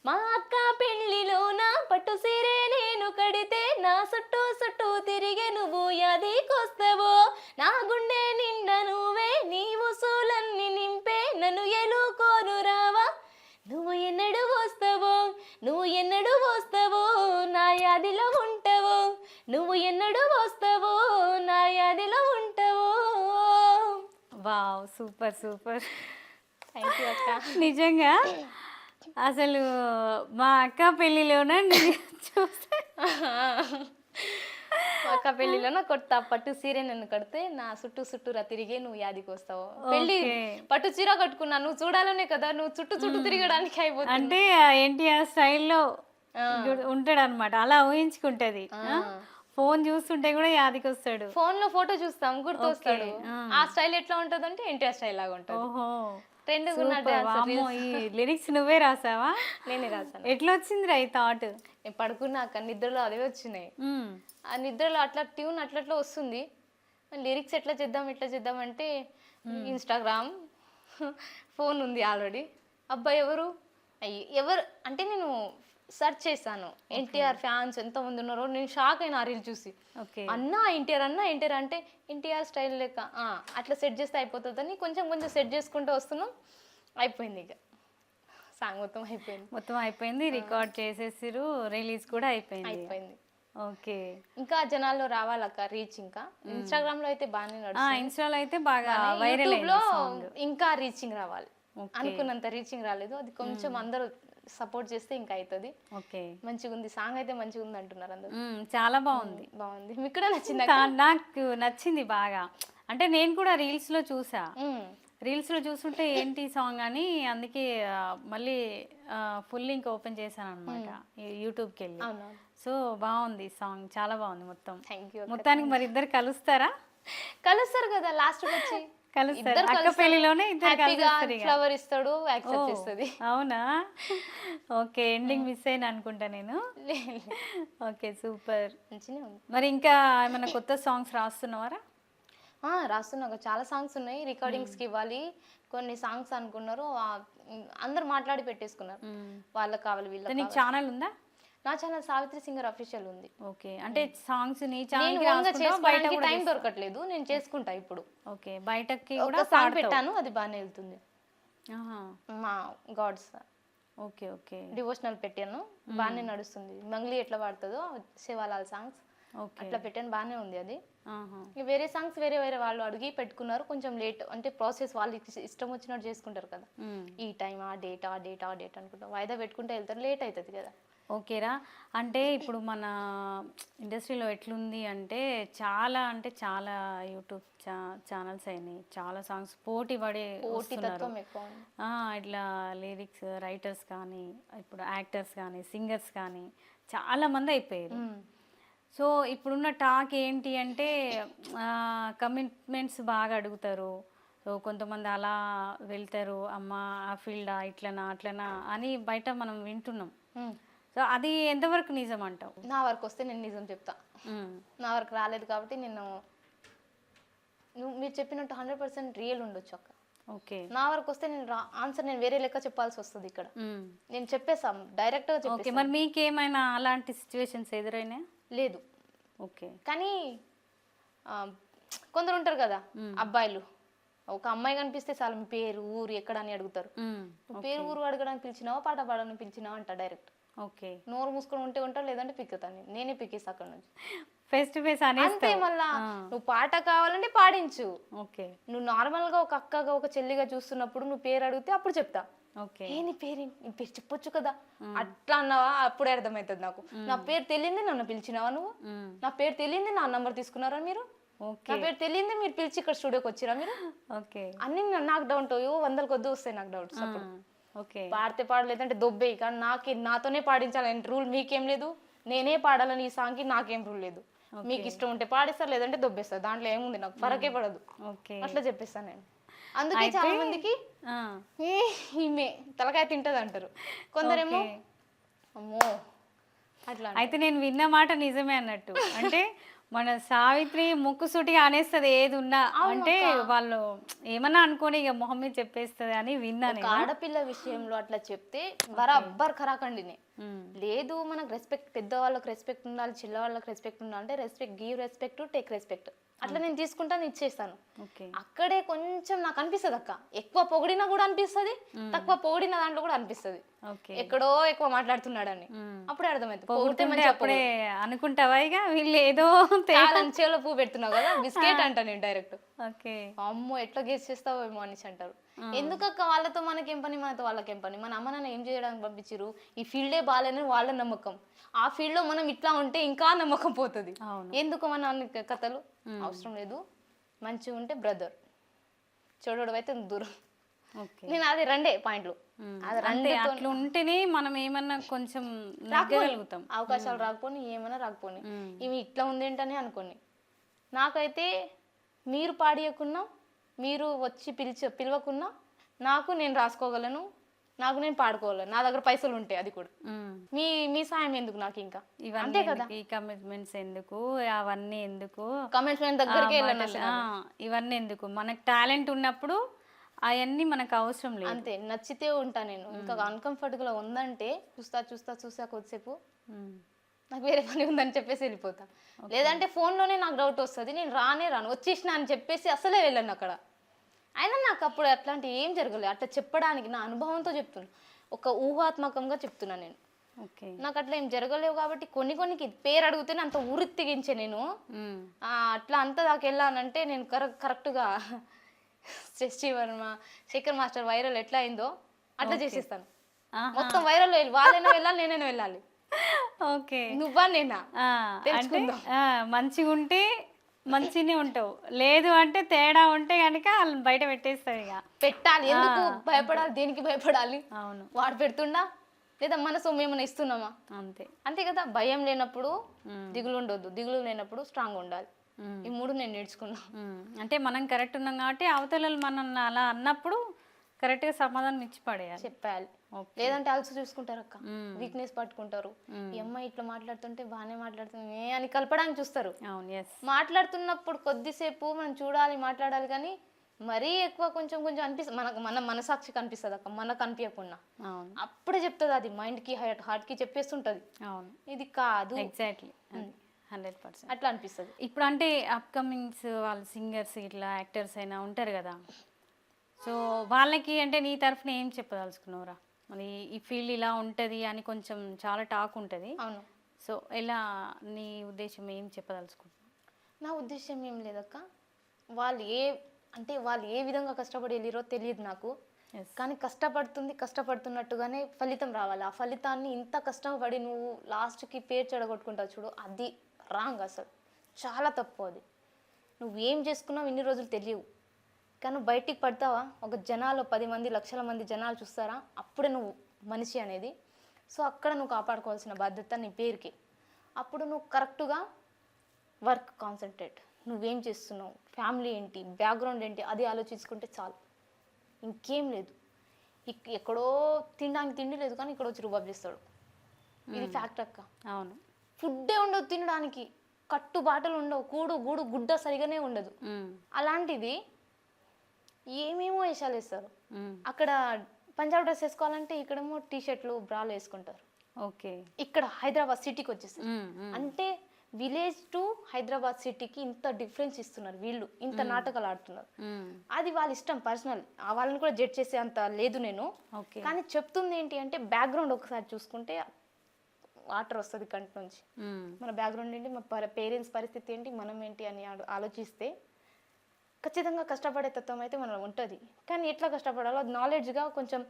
మా అక్క పెళ్లిలోన పట్టు సీరే నేను కడితే నా చుట్టూ చుట్టూ తిరిగే నువ్వు యాదేకొస్తావో, నా గుండె నిండా నువ్వే నీ ఉసులన్నీ నింపే నన్ను ఎలుకోను రావా, నువ్వు ఎన్నడు వస్తావో, నువ్వు ఎన్నడు వస్తావో, నా యాదిలో ఉంటావో, నువ్వు ఎన్నడు వస్తావో, నా యాదిలో ఉంటావో. Wow, super super. Thank you అక్క. నిజంగా అసలు మా అక్క పెళ్ళిలోన చూస్తే అక్క పెళ్లిలో కొత్త పట్టు చీర నన్ను కడితే నా చుట్టూ చుట్టూరా తిరిగే నువ్వు యాదికి వస్తావు. పెళ్లి పట్టు చీర కట్టుకున్నా, నువ్వు చూడాలనే కదా, నువ్వు చుట్టూ చుట్టూ తిరగడానికి అయిపోతుంది. అంటే ఎన్టీఆర్ స్టైల్లో ఉంటాడు అనమాట, అలా ఊహించుకుంటది. ఫోన్ చూస్తుంటే కూడా యాదికి వస్తాడు. ఫోన్ లో ఫోటో చూస్తాం గుర్తు వస్తాడు. ఆ స్టైల్ ఎట్లా ఉంటది అంటే ఎన్టీఆర్ స్టైల్ లాగా ఉంటుంది. ఓహో, ఈ లిరిక్స్ నువ్వే రాసావా? నేనే రాసాను. ఎట్లా వచ్చింది ఈ థాట్? నేను పడుకున్నాక నిద్రలో అదే వచ్చినాయి. ఆ నిద్రలో అట్లా ట్యూన్ అట్లా వస్తుంది, లిరిక్స్ ఎట్లా చేద్దాం అంటే ఇన్స్టాగ్రామ్ ఫోన్ ఉంది ఆల్రెడీ. అబ్బాయి ఎవరు అంటే నేను సెర్చ్ చేశాను, ఎన్టీఆర్ ఫ్యాన్స్ ఎంతమంది ఉన్నారో. నేను షాక్ అయినా ఆ రీల్ చూసి. అన్నా ఎన్టీఆర్ అంటే ఎన్టీఆర్ స్టైల్ లెక్క అట్లా సెట్ చేస్తే అయిపోతుందని కొంచెం సెట్ చేసుకుంటూ వస్తున్నాం. అయిపోయింది, ఇక సాంగ్ మొత్తం అయిపోయింది. రికార్డ్ చేసేసిరు, రిలీజ్ కూడా అయిపోయింది. ఓకే, ఇంకా జనాల్లో రావాలక్క రీచ్. ఇంకా ఇన్స్టాగ్రామ్ లో అయితే బాగానే నడుస్తుంది, ఇన్స్టాలో అయితే బాగా వైరల్ లో ఇంకా రీచింగ్ రావాలి. ఓకే. అనుకున్నంత రీచింగ్ రాలేదు. అది కొంచెం అందరూ సపోర్ట్ చేస్తే ఇంకా అవుతుంది. ఓకే. మంచిగా ఉంది సాంగ్, అయితే మంచిగా ఉంది అంటున్నారు అందరూ. చాలా బాగుంది. బాగుంది. మీకు కూడా నచ్చిందా? నాకు నచ్చింది బాగా. అంటే నేను కూడా రీల్స్లో చూసా. రీల్స్లో చూస్తుంటే ఏంటి సాంగ్ అని, అందుకే మళ్ళీ ఫుల్ లింక్ ఓపెన్ చేశాను అనమాట యూట్యూబ్కి వెళ్ళి. అవునవును. సో బాగుంది సాంగ్, చాలా బాగుంది మొత్తం. Thank you. మొత్తానికి మరి ఇద్దరు కలుస్తారా? కలుస్తారు కదా లాస్ట్ వచ్చి. కలుస్తారు. అక్క పెళ్లిలోనే ఇద్దరు కలుస్తారు ఇక. ఫ్లవర్ ఇస్తాడు, యాక్సెప్ట్ చేస్తుంది. అవునా? ఓకే. ఎండింగ్ మిస్ అయినా అనుకుంటా నేను. Okay, super. మంచిగా ఉంది. మరి ఇంకా ఏమైనా కొత్త సాంగ్స్ రాస్తున్నావారా? రాస్తున్నా. చాలా సాంగ్స్ ఉన్నాయి, రికార్డింగ్స్కి ఇవ్వాలి. కొన్ని సాంగ్స్ అనుకున్నారు, అందరు మాట్లాడి పెట్టేసుకున్నారు. వాళ్ళకి కావాలి, వీళ్ళకి. నీకు ఛానల్ ఉందా? నా ఛానల్ సావిత్రి సింగర్ అఫీషియల్ ఉంది. ఓకే. అంటే సాంగ్స్ నీ నేను ఛానల్ బయట టైం దొరకట్లేదు, నేను చేసుకుంటా ఇప్పుడు. ఓకే. బయటకి కూడా ఒక సాంగ్ పెట్టాను, అది బాగానే వెళ్తుంది. మా గాడ్స్ ఓకే. ఓకే. డివోషనల్ పెట్టాను, బాగానే నడుస్తుంది. మంగ్లీ ఎట్లా పాడుతుందో శివాలాల్ సాంగ్స్ అట్లా పెట్టాను, బాగానే ఉంది అది. వేరే సాంగ్స్ వేరే వాళ్ళు అడిగి పెట్టుకున్నారు, కొంచెం లేట్. అంటే ప్రాసెస్ వాళ్ళు ఇష్టం వచ్చినట్టు చేసుకుంటారు కదా, ఈ టైం ఆ డేట్ అనుకుంటా వాయిదా పెట్టుకుంటే వెళ్తారు, లేట్ అవుతుంది కదా. ఓకేరా. అంటే ఇప్పుడు మన ఇండస్ట్రీలో ఎట్లుంది అంటే చాలా యూట్యూబ్ ఛానల్స్ అయినాయి, చాలా సాంగ్స్ పోటీ పడే వస్తున్నారు. ఇట్లా లిరిక్స్ రైటర్స్ కానీ, ఇప్పుడు యాక్టర్స్ కానీ, సింగర్స్ కానీ చాలా మంది అయిపోయారు. సో ఇప్పుడున్న టాక్ ఏంటి అంటే కమిట్మెంట్స్ బాగా అడుగుతారు. సో కొంతమంది అలా వెళ్తారు, అమ్మ ఆ ఫీల్డా అట్లనా అని బయట మనం వింటున్నాం. సో అది ఎంతవరకు నిజం అంటావు? నా వరకు వస్తే నేను నిజం చెప్తా. నా వరకు రాలేదు కాబట్టి మీరు చెప్పినట్టు 100% రియల్ ఉండొచ్చు అక్క. ఓకే. నా వరకు వస్తే నేను ఆన్సర్ నేను వేరే లెక్క చెప్పాల్సి వస్తుంది. ఇక్కడ నేను చెప్పేసాం డైరెక్ట్గా చెప్పేసాం. మరి మీకేమైనా అలాంటి సిచ్యువేషన్స్ ఎదురైనా? లేదు. ఓకే. కానీ కొందరు ఉంటారు కదా అబ్బాయిలు, ఒక అమ్మాయి కనిపిస్తే చాలు మీ పేరు ఊరు ఎక్కడ అని అడుగుతారు. పేరు ఊరు అడగడానికి పిలిచినావా, పాట పాడడానికి పిలిచినావా అంట డైరెక్ట్. ఓకే. నోరు మూసుకొని ఉంటే ఉంటారు, లేదంటే పిక్కుతాను నేనే పిక్కేసి అక్కడ నుంచి ఫేస్ టు ఫేస్ అంతే. మళ్ళా నువ్వు పాట కావాలంటే పాడించు. ఓకే. నువ్వు నార్మల్ గా ఒక అక్కగా ఒక చెల్లిగా చూస్తున్నప్పుడు నువ్వు పేరు అడిగితే అప్పుడు చెప్తా. ఓకే. నీ పేరు చెప్పొచ్చు కదా, అట్లా అన్నావా అప్పుడే అర్థమవుతుంది నాకు. నా పేరు తెలియందే నన్ను పిలిచినావా నువ్వు, నా పేరు తెలియందే నా నంబర్ తీసుకున్నారా మీరు, నా పేరు తెలియందే మీరు పిలిచి ఇక్కడ స్టూడియోకి వచ్చిరా మీరు. ఓకే. అన్ని నాకు డౌట్ 100 కొద్ది వస్తాయి నాకు డౌట్స్. అప్పుడు ఓకే. పాడితే పాడలేదంటే దొబ్బే, కానీ నాతోనే పాడించాలని రూల్ మీకేం లేదు, నేనే పాడాలని ఈ సాంగ్కి నాకేం రూల్ లేదు. మీకు ఇష్టం ఉంటే పాడిస్తారు, లేదంటే దొబ్బేస్తారు, దాంట్లో ఏముంది నాకు ఫరకే పడదు. అట్లా చెప్పేస్తాను నేను. అందుకే చాలా మందికి ఈమె తలకాయ తింటది అంటారు, కొందరేమో అమ్మో అట్లా. అయితే నేను విన్న మాట నిజమే అన్నట్టు. అంటే మన సావిత్రి ముక్కుసూటిగా అనేస్తుంది ఏది ఉన్నా, అంటే వాళ్ళు ఏమన్నా అనుకోని ఇక మొహం మీద చెప్పేస్తుంది అని విన్నాను. ఆడపిల్ల విషయంలో అట్లా చెప్తే బరాబర్ ఖరాకండినే లేదు. మనకు రెస్పెక్ట్, పెద్దవాళ్ళకి రెస్పెక్ట్ ఉండాలి, చిన్న వాళ్ళకి రెస్పెక్ట్ ఉండాలి. అంటే respect, give respect, take respect, అట్లా నేను తీసుకుంటాను, ఇచ్చేస్తాను. అక్కడే కొంచెం నాకు అనిపిస్తుంది అక్క, ఎక్కువ పొగిడినా కూడా అనిపిస్తుంది, తక్కువ పొగిడిన దాంట్లో కూడా అనిపిస్తుంది ఎక్కడో ఎక్కువ మాట్లాడుతున్నాడని. అప్పుడే అర్థమవుతుంది. అప్పుడే అనుకుంటావా ఇక వీళ్ళు ఏదో చెవులో పువ్వు పెడుతున్నావు కదా బిస్కెట్ అంట నేను డైరెక్ట్. ఓకే. అమ్మో ఎట్లా గెస్ చేస్తావో ఏమో అనేసి అంటారు. ఎందుకక్క వాళ్ళతో మనకేం పని, మనతో వాళ్ళకేం పని, మన అమ్మ నాన్న ఏం చేయడానికి పంపించారు, ఈ ఫీల్డే బాగాలేదని వాళ్ళ నమ్మకం, ఆ ఫీల్డ్ లో మనం ఇట్లా ఉంటే ఇంకా నమ్మకం పోతుంది. ఎందుకు మన కథలు అవసరం లేదు. మంచిగా ఉంటే బ్రదర్, చెడు అయితే దూరం. నేను అది రెండే పాయింట్లు, అట్లా ఉంటేనే మనం ఏమన్నా కొంచెం రాగలుగుతాం. అవకాశాలు రాకపోని ఏమన్నా రాకపోని ఇవి ఇట్లా ఉంది ఏంటని అనుకోని. నాకైతే మీరు పాడియకున్నా, మీరు వచ్చి పిలవకున్నా నాకు నేను రాసుకోగలను, నాకు నేను పాడుకోగలను, నా దగ్గర పైసలు ఉంటాయి. అది కూడా మీ సాయం ఎందుకు నాకు, ఇంకా ఇవన్నీ కదా, ఈ కమిట్మెంట్స్ ఎందుకు, అవన్నీ ఎందుకు, కమిట్మెంట్ దగ్గరికి ఇవన్నీ ఎందుకు, మనకు టాలెంట్ ఉన్నప్పుడు అవన్నీ మనకు అవసరం లేదు. అంతే, నచ్చితే ఉంటా నేను. ఇంకా అన్కంఫర్టబుల్ ఉందంటే చూస్తా కొద్దిసేపు నాకు వేరే పని ఉందని చెప్పేసి వెళ్ళిపోతా. లేదంటే ఫోన్లోనే నాకు డౌట్ వస్తుంది, నేను రాను వచ్చేసిన అని చెప్పేసి అసలే వెళ్ళను అక్కడ. అయినా నాకు అప్పుడు అట్లాంటి ఏం జరగలేదు. అట్లా చెప్పడానికి నా అనుభవంతో చెప్తున్నా, ఒక ఊహాత్మకంగా చెప్తున్నా నేను. నాకు అట్లా ఏం జరగలేవు కాబట్టి కొన్నికి పేరు అడిగితేనే అంత ఊరిత్తిగించే నేను. అట్లా అంత దాకా వెళ్ళానంటే నేను కరెక్ట్గా శశి వర్మ, శేఖర్ మాస్టర్ వైరల్ ఎట్లా అయిందో అట్లా చేసేస్తాను. ఆహా. మొత్తం వైరల్ వాళ్ళైనా వెళ్ళాలి, నేనైనా వెళ్ళాలి. ఓకే. నువ్వా నేనా అంటే తెలుసుకుందాం. మంచిగా ఉంటే మంచిగానే ఉంటావు, లేదు అంటే తేడా ఉంటే కనుక వాళ్ళని బయట పెట్టేస్తావు ఇక. పెట్టాలి, ఎందుకు భయపడాలి, దేనికి భయపడాలి? అవును, వాడు పెడుతుండా లేదా మన సొమ్ము ఏమైనా ఇస్తున్నామా? అంతే. అంతే కదా. భయం లేనప్పుడు దిగులు ఉండొద్దు, దిగులు లేనప్పుడు స్ట్రాంగ్ ఉండాలి. ఈ మూడు నేను నేర్చుకున్నా. అంటే మనం కరెక్ట్ ఉన్నాం కాబట్టి అవతల మనం అలా అన్నప్పుడు కరెక్ట్గా సమాధానం ఇచ్చి పడేయాలి, చెప్పాలి. లేదంటే అలసి చూసుకుంటారు అక్క, వీక్నెస్ పట్టుకుంటారు. ఈ అమ్మాయి ఇట్లా మాట్లాడుతుంటే బాగానే మాట్లాడుతుంది అని కలపడానికి చూస్తారు. అవును, ఎస్. మాట్లాడుతున్నప్పుడు కొద్దిసేపు మనం చూడాలి, మాట్లాడాలి, కానీ మరీ ఎక్కువ కొంచెం కొంచెం అనిపిస్తుంది మనకు, మన మనసాక్షికి అనిపిస్తుంది అక్క, మనకు అనిపించకుండా. అవును, అప్పుడే చెప్తుంది అది, మైండ్కి హార్ట్కి చెప్పేస్తుంటుంది. అవును, ఇది కాదు, ఎగ్జాక్ట్లీ, 100%. అట్లా అనిపిస్తుంది. ఇప్పుడు అంటే అప్కమింగ్స్ వాళ్ళు సింగర్స్ ఇట్లా యాక్టర్స్ అయినా ఉంటారు కదా, సో వాళ్ళకి అంటే నీ తరఫున ఏం చెప్పదలుచుకున్నావురా? మరి ఈ ఫీల్డ్ ఇలా ఉంటుంది అని కొంచెం చాలా టాక్ ఉంటుంది. అవును. సో ఎలా, నీ ఉద్దేశం ఏం చెప్పదలుచుకుంటున్నావు? నా ఉద్దేశం ఏం లేదక్క, వాళ్ళు ఏ విధంగా కష్టపడి వెళ్ళిరో తెలియదు నాకు, కానీ కష్టపడుతున్నట్టుగానే ఫలితం రావాలి. ఆ ఫలితాన్ని ఇంత కష్టపడి నువ్వు లాస్ట్కి పేరు చెడగొట్టుకుంటావు చూడు, అది రాంగ్, అసలు చాలా తప్పు. అది నువ్వు ఏం చేసుకున్నావు ఇన్ని రోజులు తెలియవు, కానీ బయటికి పడతావా, ఒక జనాలు 10 మంది, లక్షల మంది జనాలు చూస్తారా, అప్పుడే నువ్వు మనిషి అనేది. సో అక్కడ నువ్వు కాపాడుకోవాల్సిన బాధ్యత నీ పేరుకి. అప్పుడు నువ్వు కరెక్ట్గా వర్క్ కాన్సన్ట్రేట్, నువ్వేం చేస్తున్నావు, ఫ్యామిలీ ఏంటి, బ్యాక్గ్రౌండ్ ఏంటి, అది ఆలోచించుకుంటే చాలు, ఇంకేం లేదు. ఎక్కడో తినడానికి తిండి లేదు, కానీ ఇక్కడ వచ్చి రుబాబ్ చేస్తాడు. ఇది ఫ్యాక్ట్ అక్క. అవును, ఫుడ్డే ఉండదు తినడానికి, కట్టుబాటలు ఉండవు, గూడు గుడ్డ సరిగానే ఉండదు. అలాంటిది ఏమేమో వేషాలు వేస్తారు. అక్కడ పంజాబ్ డ్రెస్ వేసుకోవాలంటే ఇక్కడేమో టీషర్ట్లు బ్రాలు వేసుకుంటారు. ఓకే. ఇక్కడ హైదరాబాద్ సిటీకి వచ్చేస్తారు. అంటే విలేజ్ టు హైదరాబాద్ సిటీకి ఇంత డిఫరెన్స్ ఇస్తున్నారు వీళ్ళు, ఇంత నాటకాలు ఆడుతున్నారు. అది వాళ్ళ ఇష్టం, పర్సనల్, వాళ్ళని కూడా జడ్జ్ చేసే అంత లేదు నేను. కానీ చెప్తుంది ఏంటి అంటే, బ్యాక్గ్రౌండ్ ఒకసారి చూసుకుంటే వాటర్ వస్తుంది కంటి నుంచి. మన బ్యాక్గ్రౌండ్ ఏంటి, మన పేరెంట్స్ పరిస్థితి ఏంటి, మనం ఏంటి అని ఆలోచిస్తే ఖచ్చితంగా కష్టపడే తత్వం అయితే మనం ఉంటుంది. కానీ ఎట్లా కష్టపడాలో అది నాలెడ్జ్గా, కొంచెం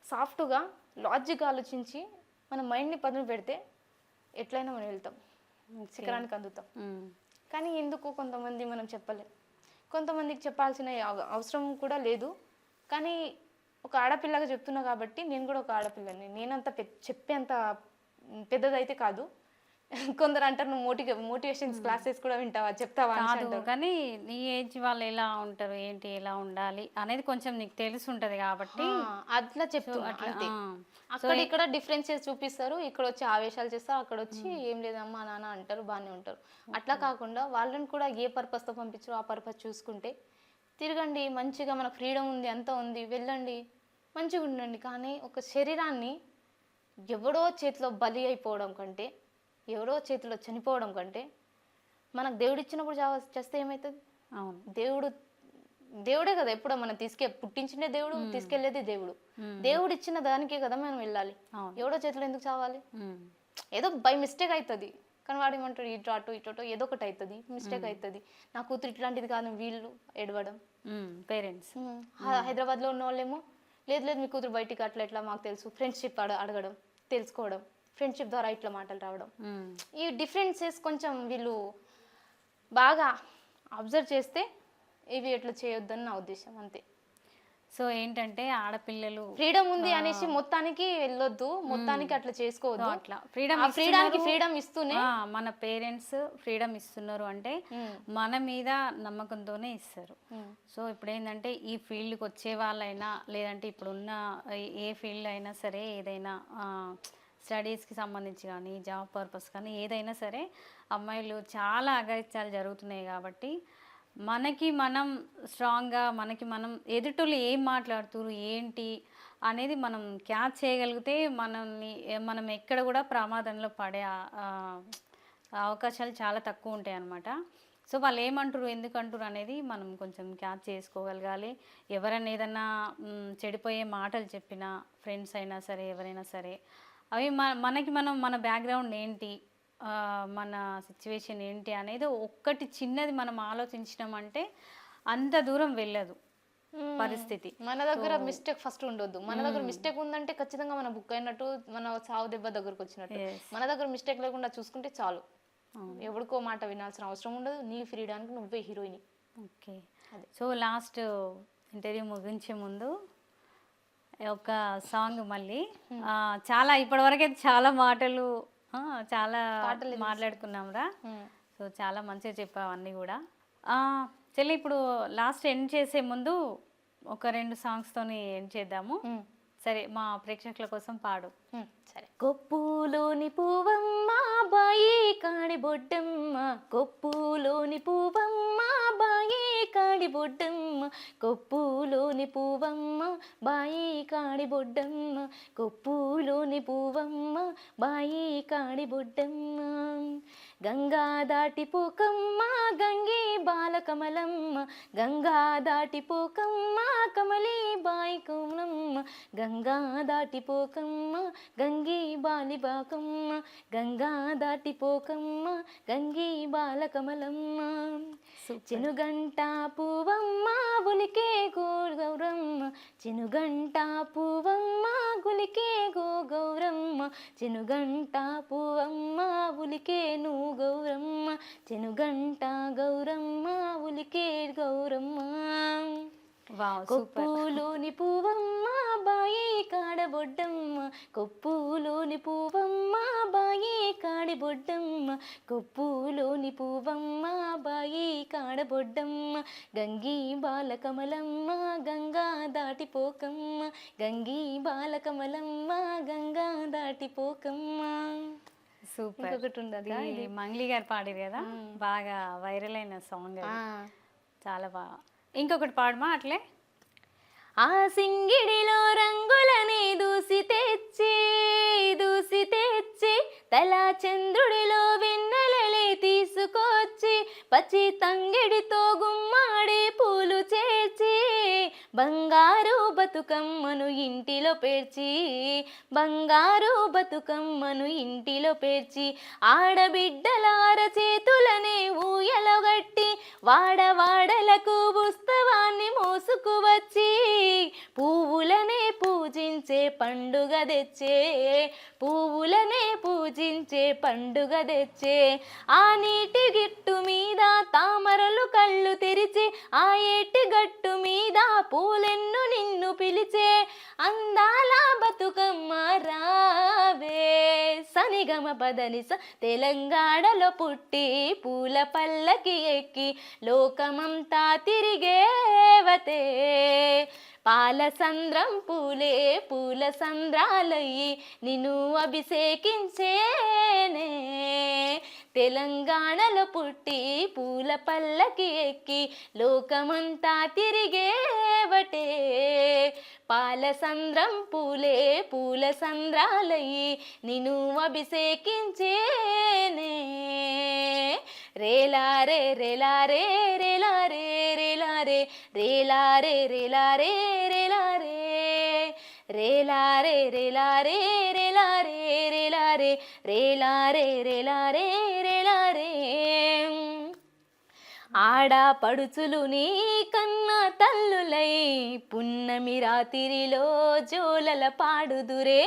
సాఫ్ట్గా, లాజిక్గా ఆలోచించి మన మైండ్ని పదును పెడితే ఎట్లయినా మనం వెళ్తాం, శిఖరానికి అందుతాం. కానీ ఎందుకు కొంతమంది మనం చెప్పలేం, కొంతమందికి చెప్పాల్సిన అవసరం కూడా లేదు. కానీ ఒక ఆడపిల్లగా చెప్తున్నా కాబట్టి, నేను కూడా ఒక ఆడపిల్లని, నేనంత చెప్పేంత పెద్దదైతే కాదు. కొందరు అంటారు నువ్వు మోటివేషన్స్ క్లాసెస్ కూడా వింటావా, చెప్తావా కాదు, కానీ నీ ఏజ్ వాళ్ళు ఎలా ఉంటారు, ఏంటి, ఎలా ఉండాలి అనేది కొంచెం నీకు తెలిసి ఉంటది కాబట్టి అట్లా చెప్తున్నా. అక్కడ ఇక్కడ డిఫరెన్సెస్ చూపిస్తారు, ఇక్కడ వచ్చి ఆవేశాలు చేస్తారు, అక్కడ వచ్చి ఏం లేదమ్మా నాన్న అంటారు, బాగానే ఉంటారు. అట్లా కాకుండా వాళ్ళని కూడా ఏ పర్పస్తో పంపించారో ఆ పర్పస్ చూసుకుంటే తిరగండి, మంచిగా మనకు ఫ్రీడమ్ ఉంది, అంతా ఉంది, వెళ్ళండి, మంచిగా ఉండండి. కానీ ఒక శరీరాన్ని ఎవడో చేతిలో బలి అయిపోవడం కంటే, ఎవరో చేతిలో చనిపోవడం కంటే, మనకు దేవుడు ఇచ్చినప్పుడు చేస్తే ఏమవుతుంది? అవును, దేవుడే కదా ఎప్పుడో మనం పుట్టించిందే దేవుడు, తీసుకెళ్లేది దేవుడు. దేవుడు ఇచ్చిన దానికే కదా మనం వెళ్ళాలి. ఎవడో చేతిలో ఎందుకు చావాలి? ఏదో బై మిస్టేక్ అవుతుంది, కానీ వాడు ఏమంటాడు, ఇటో ఏదో ఒకటి అవుతుంది, మిస్టేక్ అవుతుంది. నా కూతురు ఇట్లాంటిది కాదు, వీళ్ళు ఎడవడం పేరెంట్స్. హైదరాబాద్లో ఉన్న వాళ్ళేమో లేదు మీ కూతురు బయటికి అట్లా ఎట్లా మాకు తెలుసు, ఫ్రెండ్షిప్ అడగడం, తెలుసుకోవడం, ఫ్రెండ్షిప్ ద్వారా ఇట్లా మాటలు రావడం. ఈ డిఫరెన్సెస్ కొంచెం వీళ్ళు బాగా అబ్జర్వ్ చేస్తే ఇవి ఎట్లా చేయొద్దని నా ఉద్దేశం, అంతే. సో ఏంటంటే ఆడపిల్లలు ఫ్రీడమ్ ఉంది అనేసి మొత్తానికి వెళ్ళొద్దు, మొత్తానికి అట్లా చేసుకోవద్దు. అట్లా ఫ్రీడమ్ ఇస్తూనే మన పేరెంట్స్ ఫ్రీడమ్ ఇస్తున్నారు అంటే మన మీద నమ్మకంతోనే ఇస్తారు. సో ఇప్పుడు ఏంటంటే ఈ ఫీల్డ్కి వచ్చే వాళ్ళైనా, లేదంటే ఇప్పుడున్న ఏ ఫీల్డ్ అయినా సరే, ఏదైనా స్టడీస్కి సంబంధించి కానీ, జాబ్ పర్పస్ కానీ, ఏదైనా సరే అమ్మాయిలు చాలా అఘాయిత్యాలు జరుగుతున్నాయి కాబట్టి మనకి మనం స్ట్రాంగ్గా, మనకి మనం ఎదుటోళ్ళు ఏం మాట్లాడుతున్నారు ఏంటి అనేది మనం క్యాచ్ చేయగలిగితే మనం ఎక్కడ కూడా ప్రమాదంలో పడే అవకాశాలు చాలా తక్కువ ఉంటాయి అన్నమాట. సో వాళ్ళు ఏమంటారు, ఎందుకంటారు అనేది మనం కొంచెం క్యాచ్ చేసుకోగలగాలి. ఎవరైనా ఏదన్నా చెడిపోయే మాటలు చెప్పినా, ఫ్రెండ్స్ అయినా సరే, ఎవరైనా సరే, అవి మన బ్యాక్గ్రౌండ్ ఏంటి, మన సిచ్యువేషన్ ఏంటి అనేది ఒక్కటి చిన్నది మనం ఆలోచించినామంటే అంత దూరం వెళ్ళదు. పరిస్థితి. మన దగ్గర మిస్టేక్ ఫస్ట్ ఉండొద్దు. మన దగ్గర మిస్టేక్ ఉందంటే ఖచ్చితంగా మన బుక్ అయినట్టు, మన సావు దెబ్బ దగ్గరకు వచ్చినట్టు. మన దగ్గర మిస్టేక్ లేకుండా చూసుకుంటే చాలు. ఎవరికో మాట వినాల్సిన అవసరం ఉండదు. నీ ఫ్రీడానికి నువ్వే heroine. Okay. So last interview ముగించే ముందు ఒక సాంగ్ మళ్ళీ చాలా ఇప్పటివరకు అయితే చాలా మాటలు చాలా మాట్లాడుకున్నాంరా. సో చాలా మంచిగా చెప్పావు అన్నీ కూడా. చెల్లి ఇప్పుడు లాస్ట్ ఎండ్ చేసే ముందు ఒక 2 సాంగ్స్తోని ఎండ్ చేద్దాము. సరే, మా ప్రేక్షకుల కోసం పాడు. సరే. కొప్పులోని పువ్వమ్మ బాయి కాడి బొడ్డమ్మ, కొప్పులోని పువ్వమ్మ బాయి కాడి బొడ్డమ్మ, కొప్పులోని పువ్వమ్మ బాయి కాడి బొడ్డమ్మ, కొప్పులోని పువ్వమ్మ బాయి కాడి బొడ్డమ్మ, గంగా దాటిపోకమ్మ గంగి బాలకమలమ్మ, గంగా దాటిపోకమ్మ కమలి బాయి కమలమ్మ, గంగా దాటిపోకమ్మ గంగి బాలిబాకమ్మ, గంగా దాటిపోకమ్మ గంగి బాలకమలమ్మ, చెనుగంట పువ్వమ్మ ఉలికే గౌరమ్మ, చెనుగంట పువ్వమ్మ గులికే గౌరమ్మ, చెనుగంట పువ్వమ్మ ఉలికే గౌరమ్మ, చెనుగంట గౌరమ్మ ఉలికే గౌరమ్మ, కొప్పులోని పువ్వమ్మ బాయి కాడబొడ్డమ్మ, కొప్పులోని పువ్వమ్మ బాయి కాడిబొడ్డమ్మ, కొప్పులోని పువ్వమ్మ బాయి కాడబొడ్డమ్మ, గంగి బాలకమలమ్మ గంగా దాటిపోకమ్మ, గంగి బాలకమలమ్మ గంగా దాటిపోకమ్మ. సూపర్. ఒకటి ఉండదు, మంగ్లీ గారు పాడారు కదా, బాగా వైరల్ అయిన సాంగ్, చాలా బాగా. ఇంకొకటి పాడమా అట్లే. ఆ సింగిడిలో రంగులని దూసి తెచ్చి తలా చంద్రుడిలో వెన్నెలలే తీసుకొచ్చి, పచ్చి తంగిడితో గుమ్మాడి పూలు చేర్చి, బంగారు బతుకమ్మను ఇంటిలో పేర్చి, బంగారు బతుకమ్మను ఇంటిలో పేర్చి, ఆడబిడ్డలార చేతులనే ఊయలగట్టి, వాడవాడలకు ఉత్సవాన్ని మోసుకు వచ్చి, పువ్వులనే పూజించే పండుగ తెచ్చే, పువ్వులనే పూజించే పండుగ తెచ్చే, ఆ నీటి గిట్టు మీద తామరలు కళ్ళు తెరిచి, ఆ ఏటి గట్టు మీద పూలెన్ను నిన్ను పిలిచే, అందాల బతుకమ్మ రావే, సనిగమ పదనిస తెలంగాణలో పుట్టి పూల పల్లకి ఎక్కి లోకమంతా తిరిగేవతే, పాలసంద్రం పూలే పూల సంద్రాలయ్యి నిన్ను అభిషేకించేనే, తెలంగాణలో పుట్టి పూల పల్లకి ఎక్కి లోకమంతా తిరిగేవటే, పాలసంద్రం పూలే పూల సంద్రాలయ్యి నిన్ను అభిషేకించేనే, రేలారే రేలారే రేలారే రేలారే రేలారే రేలారే రేలారే రేలారే రేలారే రేలారే రేలారే రేలారే రేలారే రేలారే, ఆడపడుచులు నీ కన్న తల్లులై పున్నమి రాత్రిలో జోలల పాడుదురే,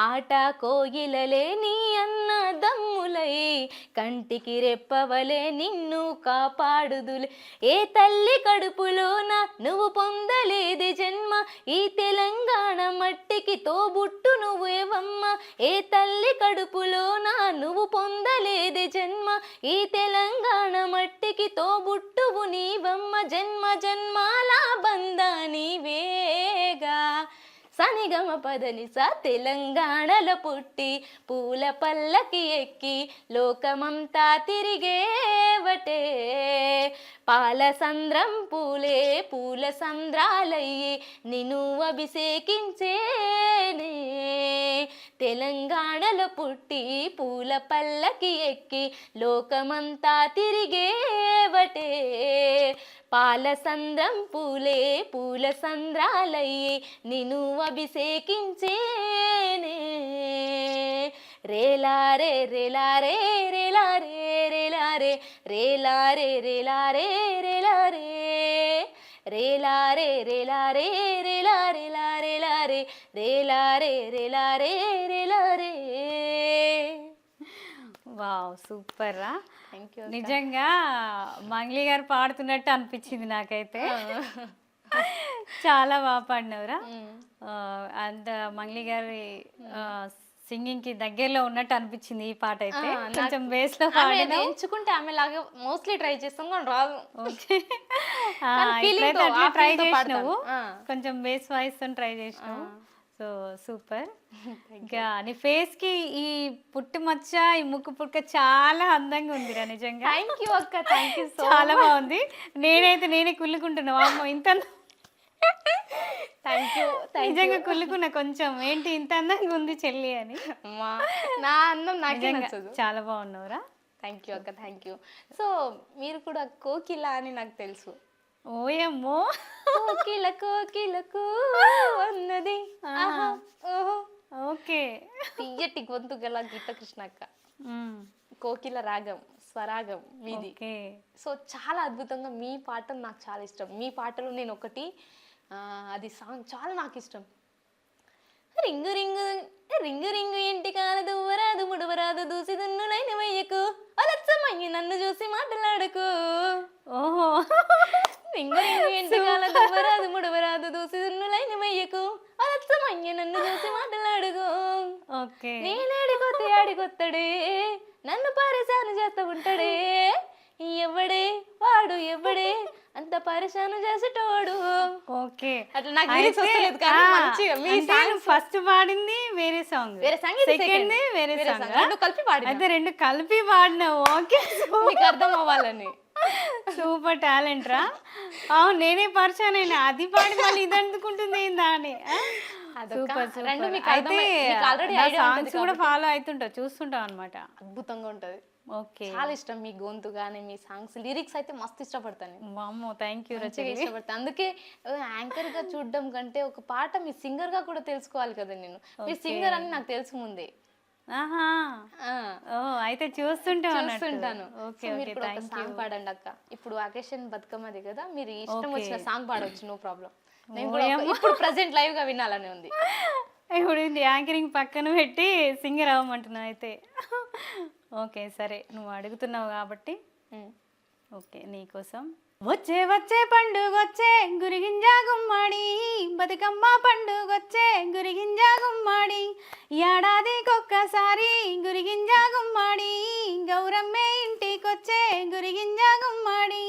ఆట కోయిలలే నీ అన్న దమ్ములై కంటికి రెప్పవలే నిన్ను కాపాడుదులే, ఏ తల్లి కడుపులోన నువ్వు పొందలేది జన్మ, ఈ తెలంగాణ మట్టికి తోబుట్టు నువ్వేవమ్మ, ఏ తల్లి కడుపులోన నువ్వు పొందలేది జన్మ, ఈ తెలంగాణ మట్టికి తోబుట్టువు నీవమ్మ, జన్మ జన్మాల బంధా నీవేగా, సనిగమ పదనిస తెలంగాణలో పుట్టి పూల పల్లకి ఎక్కి లోకమంతా తిరిగేవటే, పాలసంద్రం పూలే పూల సంద్రాలయ్యి నిన్ను అభిషేకించేనే, తెలంగాణలో పుట్టి పూల పల్లకి ఎక్కి లోకమంతా తిరిగేవటే, పాలసంద్రం పూలే పూల సంద్రాలయ్యి నిన్ను అభిషేకించేనే, రేలారే రేలారే రేలారే రేలారే రేలారే రేలారే రేలారే రేలా రే రేలా రే రేలా రేలా రేలా రే రేలా రే రేలా రే రేలా రే. వావ్ సూపర్ రా. Thank you. నిజంగా మంగ్లీ గారు పాడుతున్నట్టు అనిపించింది నాకైతే. చాలా బాగా పాడినవురా. అంత మంగ్లీ గారి సింగింగ్ కి దగ్గరలో ఉన్నట్టు అనిపించింది ఈ పాట అయితే. కొంచెం బేస్ లో పాడినా ఎంచుకుంటే ఆమె లాగా మోస్ట్లీ ట్రై చేస్తాం కానీ రాదు. ఓకే ఇట్లయితే అట్లా ట్రై చేసినావు, కొంచెం బేస్ వాయిస్ తో ట్రై చేసినావు. So super. ఇంకా నీ ఫేస్ కి ఈ పుట్టి మచ్చ ఈ ముక్కు పుట్టుక చాలా అందంగా ఉందిరా నిజంగా. థ్యాంక్ యూ అక్క, థ్యాంక్ యూ. చాలా బాగుంది. నేనే కుళ్ళుకుంటున్నావు అమ్మ ఇంత థ్యాంక్ యూ. నిజంగా కుళ్ళుకున్నా కొంచెం, ఏంటి ఇంత అందంగా ఉంది చెల్లి అని. నా అందం నాకే నచ్చదు. చాలా బాగున్నావురా. థ్యాంక్ యూ అక్క, థ్యాంక్ యూ. సో మీరు కూడా కోకిల అని నాకు తెలుసు. ఓయమ్మో కోకిల కోకిలకు అన్నది. ఓకే. తీయటి గొంతు గల గీత కృష్ణ అక్క. కోకిల రాగం స్వరాగం మీది. సో చాలా అద్భుతంగా మీ పాట నాకు చాలా ఇష్టం. మీ పాటలో నేను ఒకటి అది సాంగ్ చాలా నాకు ఇష్టం. రింగు రింగు రింగు రింగు ఇంటి కాలదు వరాదు ముడవరాదు దూసి దున్నులైన వయ్యకు అలచ్చమయ్యి నన్ను చూసి మాట్లాడకు. ఓహో. రింగు రింగు ఇంటి కాలదు వరాదు ముడవరాదు దూసి దున్నులైన వయ్యకు అలచ్చమయ్యి నన్ను చూసి మాట్లాడకు. ఓకే. నేను ఆడికొత్తే ఆడికొత్తడే నన్ను పరిశాను చేస్తా ఉంటాడే. ఎవడే వాడు ఎవడే అంత పరిశాను చేసేటోడు. ఓకే. అట్లా నాకు లిరిక్స్ వస్తలేదు కానీ మంచిగా మీ సాంగ్ ఫస్ట్ పాడింది వేరే సాంగ్, సెకండ్ వేరే సాంగ్, రెండు కలిపి పాడి. అయితే రెండు కలిపి పాడినావు. ఓకే మీకు అర్థం అవ్వాలని. సూపర్ టాలెంట్ రా. అవును నేనే పరిచయం అయినా, అది పాడి మళ్ళీ ఇది అందుకుంటుంది ఏందా అని. Super super. అయితే సాంగ్స్ కూడా ఫాలో అవుతుంటావు, చూస్తుంటావు అనమాట. అద్భుతంగా ఉంటది. ఓకే. చాలా ఇష్టం మీ గొంతు కానీ మీ సాంగ్స్ లిరిక్స్ అయితే మస్తు ఇష్టపడతాను. అమ్మో థ్యాంక్ యూ. ఇష్టపడతాను. అందుకే యాంకర్ గా చూడడం కంటే ఒక పాట మీ సింగర్ గా కూడా తెలుసుకోవాలి కదా. నేను మీరు సింగర్ అని నాకు తెలుసు ముందే. అయితే చూస్తుంటాను. సాంగ్ పాడండి అక్క. ఇప్పుడు అకేషన్ బతుకమ్మది కదా, మీరు ఇష్టం వచ్చిన సాంగ్ పాడవచ్చు, నో ప్రాబ్లం. నేను కూడా ఇప్పుడు ప్రెసెంట్ లైవ్ గా వినాలని ఉంది. ఇప్పుడు యాంకరింగ్ పక్కన పెట్టి సింగర్ అవ్వమంటున్నావు అయితే. ఓకే సరే, నువ్వు అడుగుతున్నావు కాబట్టి ఓకే నీకోసం. వచ్చే వచ్చే పండుగొచ్చే గురిగింజ గుమ్మడి, బతుకమ్మ పండుగొచ్చే గురిగింజ గుమ్మడి, ఏడాదికొక్కసారి గురిగింజ గుమ్మడి, గౌరమ్మే ఇంటికొచ్చే గురిగింజ గుమ్మడి.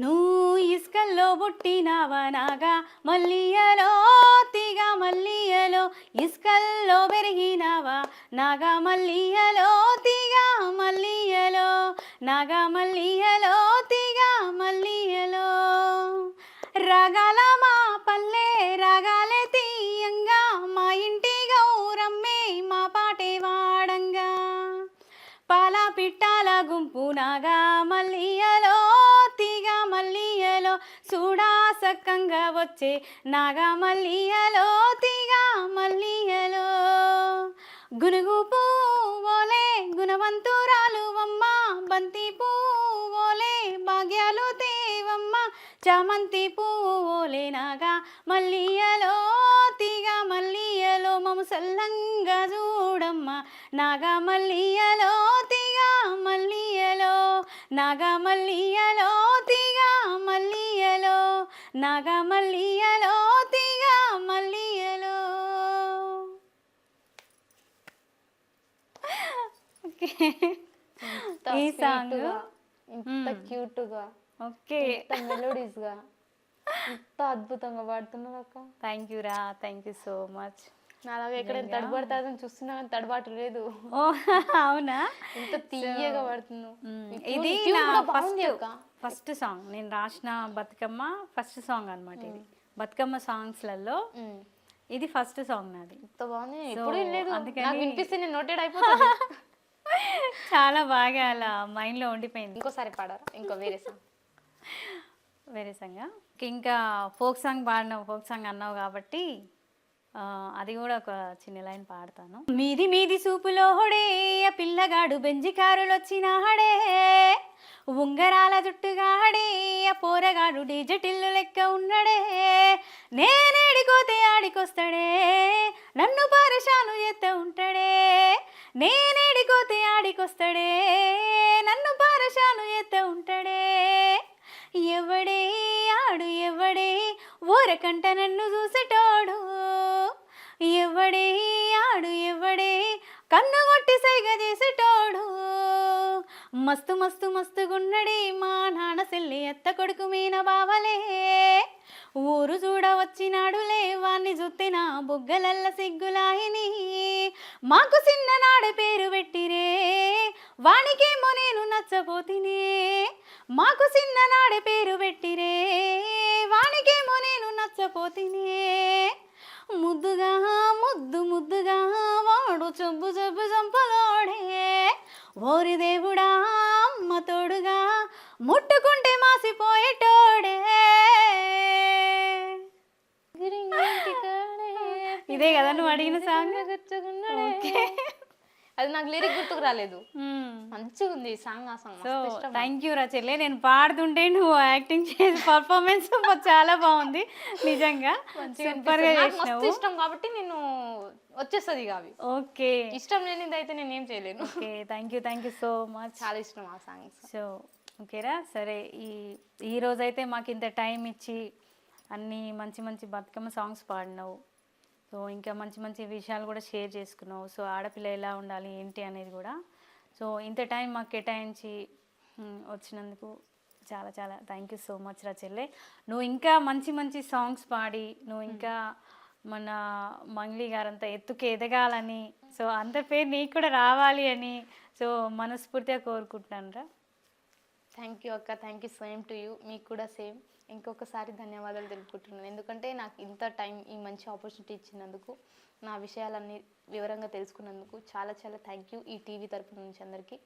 నువ్వు ఇసుకల్లో పుట్టినవా నాగా మల్లియలో తీగ మల్లియలో, ఇసుకల్లో పెరిగినవా నాగా మల్లియలో తీగ మల్లియలో, నాగా మల్లియలో తీగ మల్లియలో. రాగాల మా పల్లె రాగాలే తీయంగా, మా ఇంటి గౌరమ్మే మా పాటే వాడంగా, పాల పిట్టాల గుంపు నాగా మల్లియలో తీగ మల్లియలో, చూడా సక్కంగా వచ్చే నాగా మల్లియలో తీగ మల్లియలో. గునుగు పువ్వులే గుణవంతురాలు అమ్మ, బంతి పువ్వులే భాగ్యాలు తేవమ్మ, చామంతి పువ్వులే నాగా మల్లియలో తీగ మల్లియలో, మము సల్లంగా చూడమ్మ నాగా మల్లియలో తీగ మల్లియలో, నాగా మల్లియలో తీగ మల్లియలో, నాగా మల్లియలో తీగ మల్లియలో. ఈ సాంగ్ ఇంత క్యూట్ గా, ఓకే ఇంత మెలోడీస్ గా, ఇంత అద్భుతంగా పాడుతున్నావు అక్క. థ్యాంక్ యూ రా, థ్యాంక్ యూ సో మచ్. నాలాగా ఎక్కడైనా తడబడతాదని చూస్తున్నా కానీ తడబాటు లేదు. అవునా? ఇంత తీయగా పాడుతున్నావు. ఇది నా ఫస్ట్ సాంగ్, నేను రాసిన బతుకమ్మ ఫస్ట్ సాంగ్ అనమాట. ఇది బతుకమ్మ సాంగ్స్లలో ఇది ఫస్ట్ సాంగ్ నాది. ఇంత బాగుంది, ఎప్పుడు లేదు. అందుకని వినిపిస్తే నేను నోటెడ్ అయిపోతాను. చాలా బాగా అలా మైండ్లో ఉండిపోయింది. ఇంకోసారి పాడారా? ఇంకో వేరే సాంగ్? వేరే సాంగ్ ఇంకా ఫోక్ సాంగ్ పాడినావు, ఫోక్ సాంగ్ అన్నావు కాబట్టి అది కూడా ఒక చిన్న లైన్ పాడతాను. మీది మీది సూపులో హొడే పిల్లగాడు బెంజి కారులు వచ్చినాడే, ఉంగరాల జుట్టుగాడే పోరగాడు డిజిటిల్లు లెక్క ఉన్నడే, నేనేడికోతే ఆడికొస్తాడే నన్ను పరేషాను చేస్తే ఉంటాడే, నేనేడికోతే ఆడికొస్తాడే నన్ను పరేషాను చేస్తే ఉంటాడే, ఎవడే ఆడు ఎవడే ఊరకంట నన్ను చూసేటోడు, ఎవడే ఆడు ఎవడే కన్ను కొట్టి సైగ చేసేటోడు, మస్తు మస్తు మస్తుగున్నడే మా నాన్న సెల్లి ఎత్త కొడుకు మీన బావలే, ఊరు చూడ వచ్చినాడులే వాణ్ణి జుత్తిన బుగ్గలల్ల సిగ్గులాయిని, మాకు చిన్ననాడు పేరు పెట్టిరే వానికేమో నేను నచ్చపోతినే, మాకు చిన్ననాడు పేరు పెట్టిరే వానికేమో నేను నచ్చపోతినే, ముద్దుగా ముద్దు ముద్దుగా వాడు చెబ్బు చెబ్బు చంపలోడే, ఓరి దేవుడా అమ్మ తోడుగా ముట్టుకుంటే మాసిపోయేటోడే. ఇదే కదా నువ్వు అడిగిన సాంగ్? అది నాకు లిరిక్ గుర్తుకు రాలేదు. మంచిగా ఉంది ఈ సాంగ్. ఆ సాంగ్ సో థ్యాంక్ యూ రా చెల్లె, నేను పాడుతుంటే నువ్వు యాక్టింగ్ చేసి పర్ఫార్మెన్స్ చాలా బాగుంది నిజంగా, సూపర్ గా చేసినావు. ఇష్టం కాబట్టి నేను వచ్చేస్తుంది ఇక అవి. ఓకే, ఇష్టం లేనిది అయితే నేను ఏం చేయలేను. Okay thank you so much, చాలా ఇష్టం ఆ సాంగ్స్. సో ఓకేరా. సరే, ఈ రోజైతే మాకు ఇంత టైం ఇచ్చి అన్ని మంచి మంచి బతుకమ్మ సాంగ్స్ పాడినావు, సో ఇంకా మంచి మంచి విషయాలు కూడా షేర్ చేసుకున్నావు. సో ఆడపిల్ల ఎలా ఉండాలి ఏంటి అనేది కూడా, సో ఇంత టైం మాకు కేటాయించి వచ్చినందుకు చాలా చాలా థ్యాంక్ యూ సో మచ్ రా చెల్లె. నువ్వు ఇంకా మంచి మంచి సాంగ్స్ పాడి నువ్వు ఇంకా మన మంగ్లీ గారంతా ఎత్తుకు ఎదగాలని, సో అంత పేరు నీకు కూడా రావాలి అని సో మనస్ఫూర్తిగా కోరుకుంటున్నాను రా. థ్యాంక్ యూ అక్క, thank you same to you. మీకు కూడా సేమ్. ఇంకొకసారి ధన్యవాదాలు తెలుపుకుంటున్నాను, ఎందుకంటే నాకు ఇంత టైం ఈ మంచి ఆపర్చునిటీ ఇచ్చినందుకు, నా విషయాలన్నీ వివరంగా తెలుసుకున్నందుకు చాలా చాలా థ్యాంక్ యూ ఈ టీవీ తరపు నుంచి అందరికీ.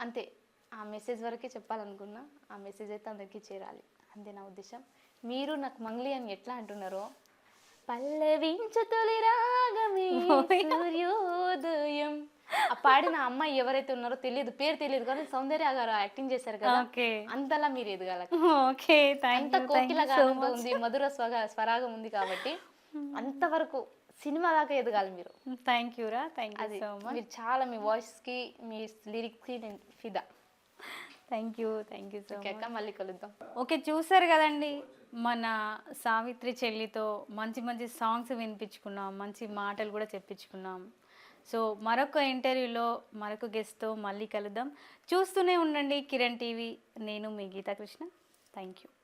అంతే, ఆ మెసేజ్ వరకే చెప్పాలనుకున్నా, ఆ మెసేజ్ అయితే అందరికీ చేరాలి, అంతే నా ఉద్దేశం. మీరు నాకు మంగ్లీ అని ఎట్లా అంటున్నారో, పల్లవించు తొలి రాగమే సూర్యోదయం, ఆ పాడిన అమ్మాయి ఎవరైతే ఉన్నారో తెలియదు, పేరు తెలియదు కానీ సౌందర్య గారు యాక్టింగ్ చేశారు కదా, అంతలా మీరు ఎదగాల. అంత కోకిల గానంతో ఉంది, మధుర స్వరాగం ఉంది కాబట్టి అంతవరకు సినిమా దాకా ఎదగాలి మీరు. థ్యాంక్ యూ రా, థ్యాంక్ యూ సో మచ్. మీరు చాలా, మీ వాయిస్ కి మీ లిరిక్స్ కి నేను ఫిదా. Thank you so much. మళ్ళీ కలుద్దాం. ఓకే, చూసారు కదండి మన సావిత్రి చెల్లితో మంచి మంచి సాంగ్స్ వినిపించుకున్నాం, మంచి మాటలు కూడా చెప్పించుకున్నాం. సో మరొక ఇంటర్వ్యూలో మరొక గెస్ట్తో మళ్ళీ కలుద్దాం. చూస్తూనే ఉండండి కిరణ్ టీవీ. నేను మీ గీతా కృష్ణ. Thank you.